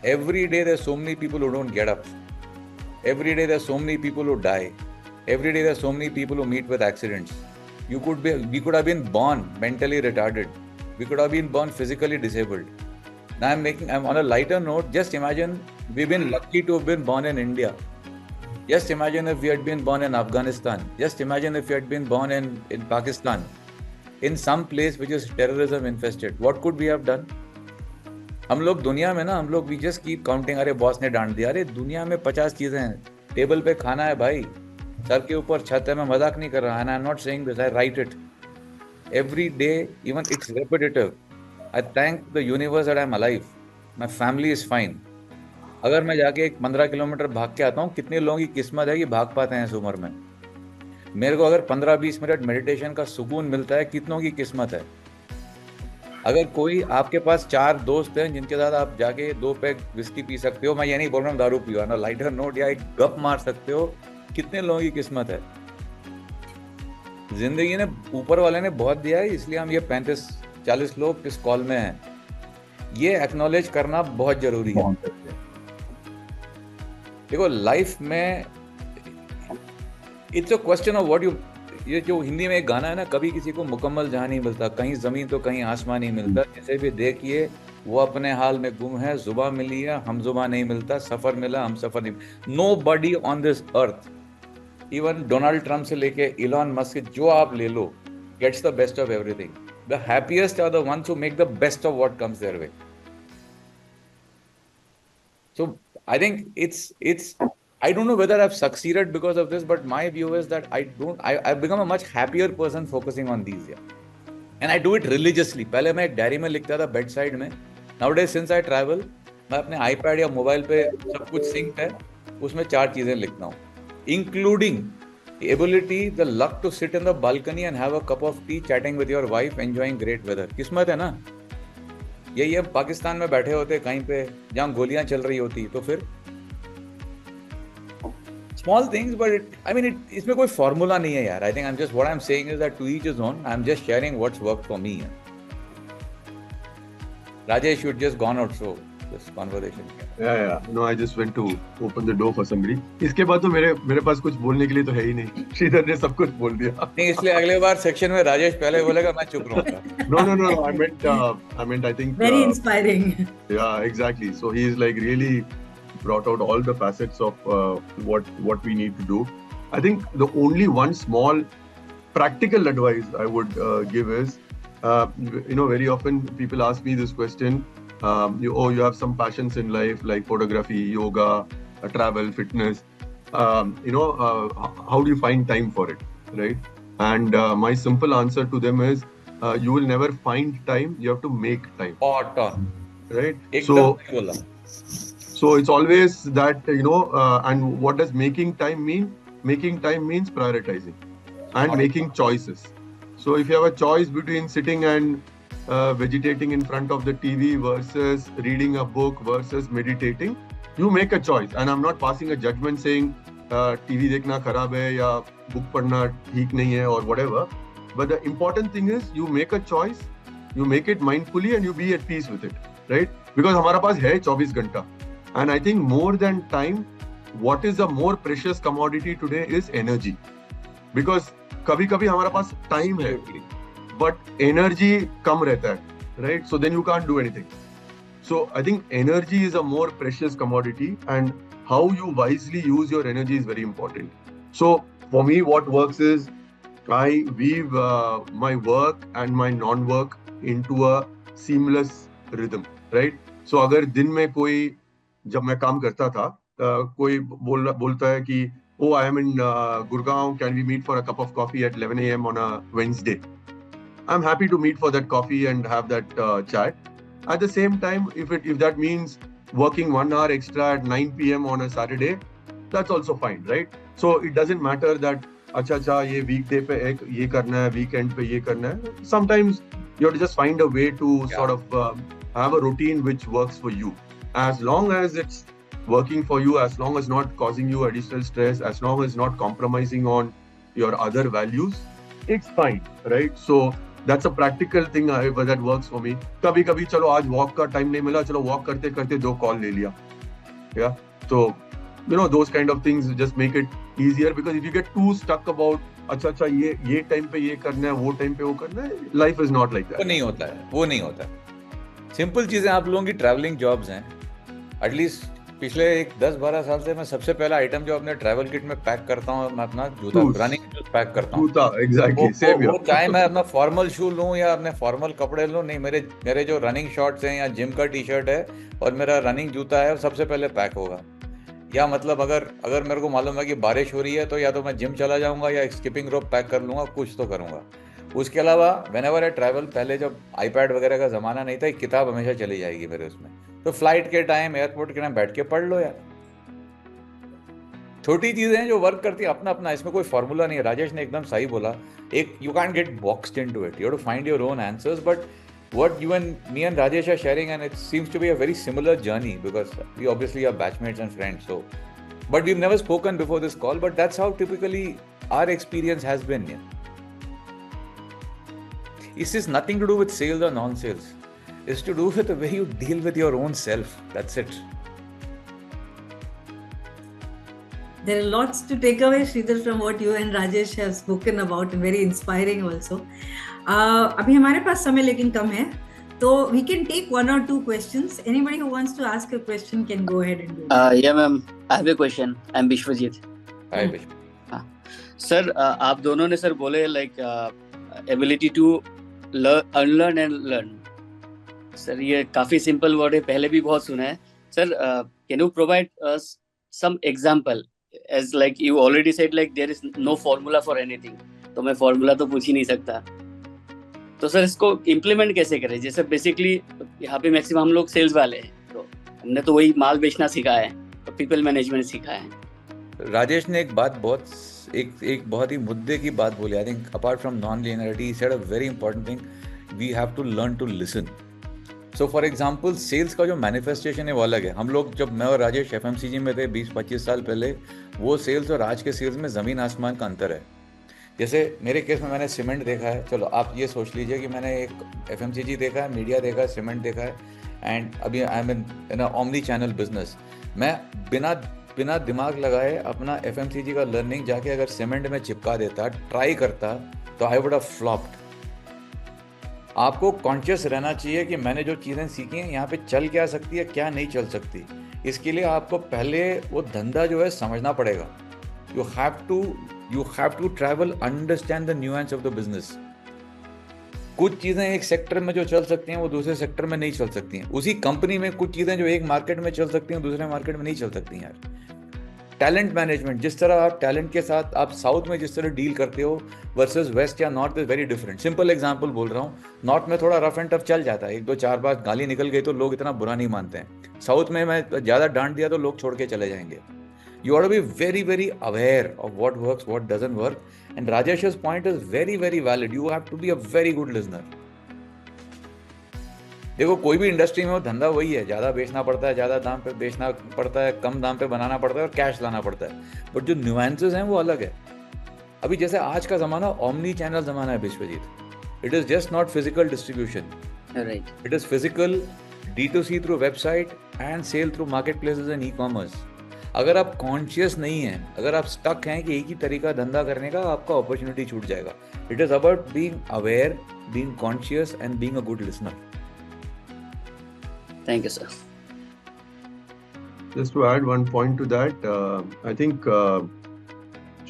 Every day there's so many people who don't get up. Every day there's so many people who die. Every day there's so many people who meet with accidents. We could have been born mentally retarded. We could have been born physically disabled. Now I'm on a lighter note. Just imagine we've been lucky to have been born in India. Just imagine if we had been born in Afghanistan. Just imagine if we had been born in Pakistan, in some place which is terrorism infested. What could we have done? हम लोग दुनिया में ना, हम लोग we just keep counting. अरे boss ने डांट दिया. अरे दुनिया में 50 चीजें हैं. टेबल पे खाना है भाई, सर के ऊपर छत है. मैं मजाक नहीं कर रहा. And I am not saying this, I right it every day. Even it's repetitive. I thank the universe that I am alive. My family is fine. अगर मैं जाके 15 किलोमीटर भाग के आता हूँ, कितने लोगों की किस्मत है कि भाग पाते हैं इस उम्र में. मेरे को अगर 15-20 मिनट मेडिटेशन का सुकून मिलता है, कितनों की किस्मत है. अगर कोई आपके पास 4 दोस्त हैं जिनके साथ आप जाके 2 पैक विस्की पी सकते हो, मैं ये नहीं बोल रहा हूँ दारू पियो, ना, लाइटर नोट या एक गप मार सकते हो, कितने लोगों की किस्मत है. जिंदगी ने, ऊपर वाले ने बहुत दिया है, इसलिए हम ये 35-40 लोग इस कॉल में हैं. ये एक्नॉलेज करना बहुत जरूरी है. देखो लाइफ में it's a question of what you. ये जो हिंदी में एक गाना है ना, कभी किसी को मुकम्मल जहां नहीं मिलता, कहीं जमीन तो कहीं आसमान नहीं मिलता. जैसे भी देखिए वो अपने हाल में गुम है. जुबान मिली है, हम जुबान नहीं मिलता. सफर मिला, हम सफर नहीं. Nobody on this earth, even Donald Trump से लेके इलॉन मस्क, जो आप ले लो, gets the best of everything. The happiest are the ones who make the best of what comes their way. So I think it's I don't know whether I've succeeded because of this, but my view is that I've become a much happier person focusing on these, and I do it religiously. पहले मैं एक diary में लिखता था bed side में. Nowadays since I travel, मैं अपने iPad या मोबाइल पे सब कुछ सिंक है, उसमें 4 चीजें लिखता हूँ, including the ability, the luck to sit in the balcony and have a cup of tea, chatting with your wife, enjoying great weather. किस्मत है ना. यही हम पाकिस्तान में बैठे होते कहीं पे जहाँ गोलियां चल रही होती, तो फिर स्मॉल थिंग्स. बट इसमें कोई फॉर्मूला नहीं है यार. I think what I am saying is that to each is own. I am just sharing what's work for me. Rajesh, you just gone out, so this conversation. No, I just went to open the door for somebody. इसके बाद तो मेरे पास कुछ बोलने के लिए तो है ही नहीं. श्रीधर ने सब कुछ बोल दिया. नहीं, इसलिए अगले बार सेक्शन में राजेश पहले बोलेगा, मैं चुप रहूंगा. No. I meant I think very inspiring. Yeah, exactly. So he is like really brought out all the facets of what we need to do. I think the only one small practical advice I would give is, very often people ask me this question. You have some passions in life like photography, yoga, travel, fitness. How do you find time for it, right? And my simple answer to them is, you will never find time. You have to make time. Right? So it's always that, and what does making time mean? Making time means prioritizing and making choices. So if you have a choice between sitting and vegetating in front of the TV versus reading a book versus meditating, you make a choice. And I'm not passing a judgment saying TV देखना खराब है या book पढ़ना ठीक नहीं है or whatever. But the important thing is you make a choice, you make it mindfully and you be at peace with it, right? Because हमारा पास है 24 घंटा. And I think more than time, what is a more precious commodity today is energy. Because कभी-कभी हमारा पास time है, but energy कम रहता है, right? So then you can't do anything. So I think energy is a more precious commodity, and how you wisely use your energy is very important. So for me, what works is I weave my work and my non-work into a seamless rhythm, right? So अगर दिन में कोई, जब मैं काम करता था कोई बोलता है कि oh, I am in Gurgaon, can we meet for a cup of coffee at 11 a.m. on a Wednesday? I'm happy to meet for that coffee and have that chat. At the same time, if that means working 1 hour extra at 9 p.m. on a Saturday, that's also fine, right? So it doesn't matter that अच्छा ये weekday पे ये करना है, weekend पे ये करना है. Sometimes you have to just find a way to sort of have a routine which works for you. As long as it's working for you, as long as not causing you additional stress, as long as not compromising on your other values, it's fine, right? So that's a practical thing that works for me. कभी चलो आज walk का time नहीं मिला, चलो walk करते करते 2 call ले लिया. Yeah. So those kind of things just make it easier, because if you get too stuck about अच्छा ये time पे ये करना है, वो time पे वो करना है, life is not like that. वो नहीं होता है. सिंपल चीजें आप लोगों की ट्रैवलिंग जॉब्स हैं. एटलीस्ट पिछले 10-12 साल से मैं सबसे पहला आइटम जो अपने ट्रैवल किट में पैक करता हूँ, मैं अपना जूता, रनिंग शूज पैक करता हूँ. Exactly same. वो चाहे मैं अपना फॉर्मल शू लूँ या अपने फॉर्मल कपड़े लूँ, नहीं, मेरे जो रनिंग शॉर्ट्स हैं या जिम का टी शर्ट है और मेरा रनिंग जूता है, सबसे पहले पैक होगा. या मतलब अगर मेरे को मालूम है कि बारिश हो रही है तो या तो मैं जिम चला जाऊंगा या स्किपिंग रोप पैक कर लूंगा, कुछ तो करूंगा. उसके अलावा व्हेनेवर आई ट्रैवल, पहले जब आईपैड वगैरह का ज़माना नहीं था, एक किताब हमेशा चली जाएगी मेरे उसमें. तो फ्लाइट के टाइम, एयरपोर्ट के टाइम बैठ के पढ़ लो यार. छोटी चीज़ें हैं जो वर्क करती है, अपना अपना, इसमें कोई फॉर्मूला नहीं है. राजेश ने एकदम सही बोला. एक you can get boxed into it, you have to find your own answers. But what me and Rajesh are sharing, and it seems to be a very similar journey, because we obviously are batchmates and friends. So, but we've never spoken before this call, but that's how typically our experience has been. This is nothing to do with sales or non-sales. It's to do with the way you deal with your own self. That's it. There are lots to take away, Sridhar, from what you and Rajesh have spoken about, and very inspiring also. अभी हमारे पास समय लेकिन कम है, तो we can take 1 or 2 questions. Anybody who wants to ask a question can go ahead and do it. Yeah, ma'am. I have a question. I'm Vishwajit. Hi, Vishwajit. Sir, आप दोनों ने sir बोले like ability to unlearn and learn. Sir ये काफी simple word है, पहले भी बहुत सुना है. Sir, can you provide us some example? As like you already said, like there is no formula for anything. तो मैं formula तो पूछ ही नहीं सकता. तो सर इसको इम्प्लीमेंट कैसे करें? जैसे बेसिकली यहाँ पे मैक्सिमम हम लोग सेल्स वाले हैं, तो हमने तो वही माल बेचना सीखा है, तो पीपल मैनेजमेंट सीखा है. राजेश ने एक बहुत ही मुद्दे की बात बोली. I think apart from non linearity, he said a very important thing, we have to learn to listen. So for example, sales का जो मैनिफेस्टेशन है वो अलग है. हम लोग, जब मैं और राजेश FMCG में थे 20-25 साल पहले, वो सेल्स और आज के सेल्स में ज़मीन आसमान का अंतर है. जैसे मेरे केस में मैंने सीमेंट देखा है, चलो आप ये सोच लीजिए कि मैंने एक FMCG देखा है, मीडिया देखा है, सीमेंट देखा है, एंड अभी I am in omni channel business. मैं बिना दिमाग लगाए अपना FMCG का लर्निंग जाके अगर सीमेंट में चिपका देता, ट्राई करता, तो आई वुड हैव फ्लॉप्ड. आपको कॉन्शियस रहना चाहिए कि मैंने जो चीज़ें सीखी हैं यहाँ पे चल क्या सकती है, क्या नहीं चल सकती. इसके लिए आपको पहले वो धंधा जो है समझना पड़ेगा. You have to travel, understand the nuance of the business. कुछ चीज़ें एक सेक्टर में जो चल सकती हैं वो दूसरे सेक्टर में नहीं चल सकती हैं. उसी कंपनी में कुछ चीज़ें जो एक मार्केट में चल सकती हैं दूसरे मार्केट में नहीं चल सकती हैं यार. टैलेंट मैनेजमेंट, जिस तरह आप टैलेंट के साथ आप साउथ में जिस तरह डील करते हो वर्सेस वेस्ट या north, is very different. Simple example बोल रहा हूँ, नॉर्थ में थोड़ा रफ एंड टफ चल जाता है, 1-2-4 बार गाली निकल गई तो लोग इतना बुरा नहीं मानते हैं. साउथ में मैं ज़्यादा डांट दिया तो लोग छोड़ के चले जाएंगे. You ought to be very, very aware of what works, what doesn't work. And Rajesh's point is very, very valid. You have to be a very good listener. देखो, कोई भी इंडस्ट्री में वो धंधा वही है, ज़्यादा बेचना पड़ता है, ज़्यादा दाम पे बेचना पड़ता है, कम दाम पे बनाना पड़ता है और कैश लाना पड़ता है. बट जो न्यूएंसेस हैं वो अलग है. अभी जैसे आज का ज़माना ऑमनी चैनल ज़माना है Vishwajeet. It is just not physical distribution. Right. It is physical, D2C through website and sale through market places and e-commerce. अगर आप कॉन्शियस नहीं हैं, अगर आप स्टक हैं कि एक ही तरीका धंधा करने का, आपका अपॉर्चुनिटी छूट जाएगा. It is about being aware, being conscious and being a good listener. Thank you, sir. Just to add one point to that, I think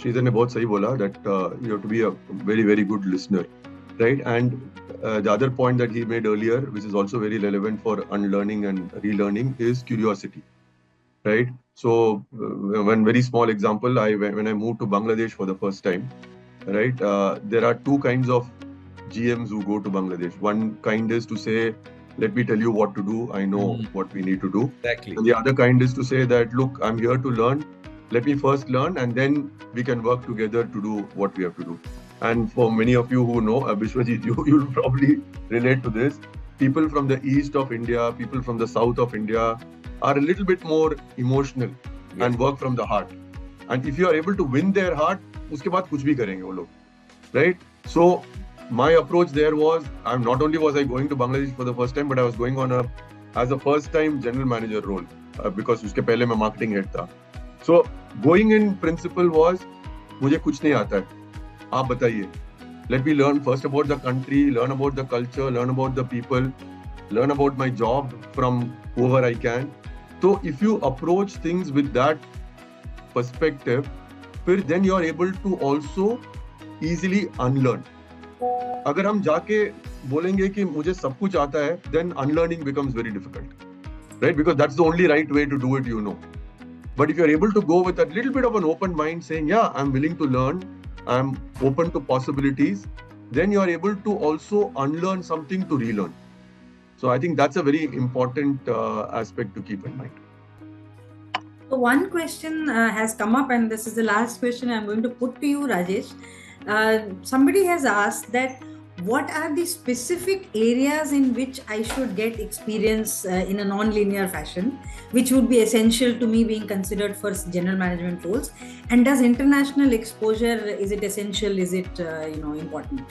Sridhar ने बहुत सही बोला that you have to be a very, very good listener, right? And the other point that he made earlier, which is also very relevant for unlearning and relearning, is curiosity. right? So one very small example, when I moved to Bangladesh for the first time, right? There are two kinds of GMs who go to Bangladesh. One kind is to say, let me tell you what to do. I know what we need to do. Exactly. And the other kind is to say that, look, I'm here to learn. Let me first learn, and then we can work together to do what we have to do. And for many of you who know, Bishwajit, you'll probably relate to this. People from the east of India, people from the south of India are a little bit more emotional and work from the heart. And if you are able to win their heart, उसके बाद कुछ भी करेंगे वो लोग, right? So my approach there was, not only was I going to Bangladesh for the first time, but I was going on as a first time general manager role because उसके पहले मैं marketing head था. So going in principle was, मुझे कुछ नहीं आता है, आप बताइए. Let me learn first about the country, learn about the culture, learn about the people, learn about my job from whoever I can. So if you approach things with that perspective, then you are able to also easily unlearn. अगर हम जाके बोलेंगे कि मुझे सब कुछ आता है, then unlearning becomes very difficult, right? Because that's the only right way to do it, you know. But if you're able to go with a little bit of an open mind, saying, yeah, I'm willing to learn, I'm open to possibilities, then you are able to also unlearn something to relearn. So I think that's a very important aspect to keep in mind. So one question has come up, and this is the last question I'm going to put to you, Rajesh. Somebody has asked that what are the specific areas in which I should get experience in a non-linear fashion, which would be essential to me being considered for general management roles, and does international exposure, is it essential, is it important?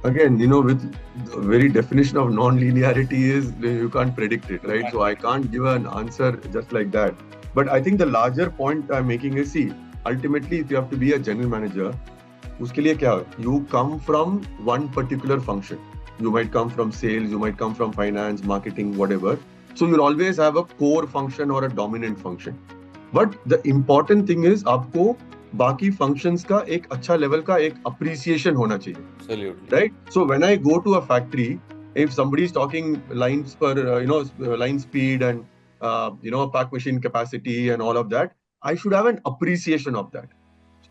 Again, with the very definition of non-linearity is you can't predict it, right? So I can't give an answer just like that. But I think the larger point I'm making is, see, ultimately, if you have to be a general manager, uske liye kya? You come from one particular function. You might come from sales, you might come from finance, marketing, whatever. So you'll always have a core function or a dominant function. But the important thing is, आपको बाकी functions का एक अच्छा level का एक appreciation होना चाहिए. Absolutely. Right? So when I go to a factory, if somebody is talking lines per, line speed and, pack machine capacity and all of that, I should have an appreciation of that.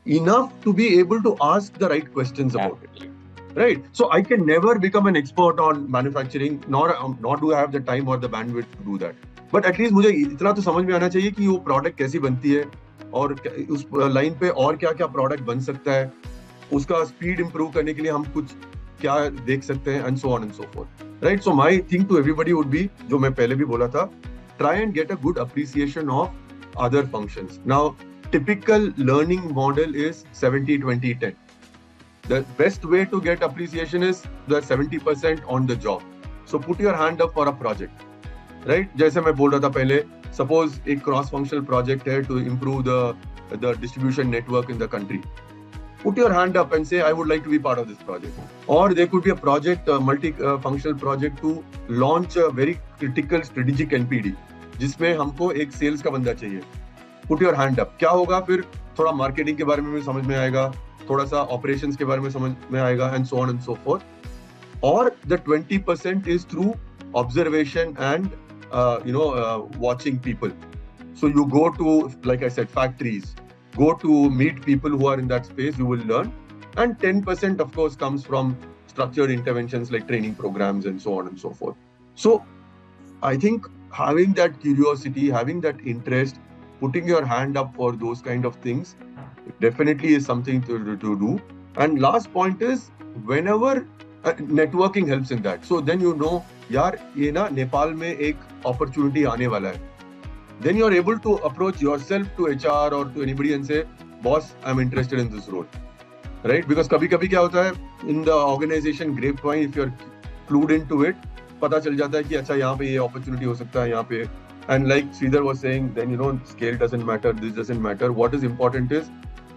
Enough to be able to ask the right questions about it. Right? So I can never become an expert on manufacturing, nor do I have the time or the bandwidth to do that. But at least मुझे इतना तो समझ में आना चाहिए कि वो product कैसी बनती है और उस लाइन पे और क्या-क्या प्रोडक्ट बन सकता है, उसका स्पीड इंप्रूव करने के लिए हम कुछ क्या देख सकते हैं, and so on and so forth. Right? So my thing to everybody would be, जो मैं पहले भी बोला था, try and get a good appreciation of other functions. Now, typical learning model is 70-20-10. The best way to get appreciation is the 70% on the job. So put your hand up for a project. Right? जैसे मैं बोल रहा था पहले, suppose एक cross-functional project है to improve the distribution network in the country. Put your hand up and say, I would like to be part of this project. Or there could be a project, a multi-functional project to launch a very critical strategic NPD, जिसमें हमको एक sales का बंदा चाहिए. Put your hand up. क्या होगा फिर? थोड़ा marketing के बारे में भी समझ में आएगा, थोड़ा सा operations के बारे में समझ में आएगा, and so on and so forth. Or the 20% is through observation and watching people. So you go to, like I said, factories, go to meet people who are in that space, you will learn. And 10% of course comes from structured interventions like training programs and so on and so forth. So I think having that curiosity, having that interest, putting your hand up for those kind of things definitely is something to do. And last point is, whenever networking helps in that. So then यार ये ना नेपाल में एक opportunity आने वाला है. Then you are able to approach yourself to HR or to anybody and say, boss, I'm interested in this role. Right? Because कभी-कभी क्या होता है, in the organization grapevine, if you're clued into it, पता चल जाता है कि अच्छा यहाँ पे ये opportunity हो सकता है यहाँ पे. And like Sridhar was saying, then scale doesn't matter, this doesn't matter. What is important is,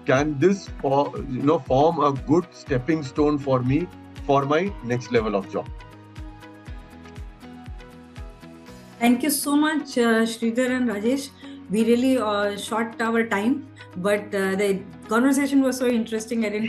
can this form a good stepping stone for me for my next level of job? Thank you so much, Sridhar and Rajesh. We really short our time, but the conversation was so interesting. I didn't have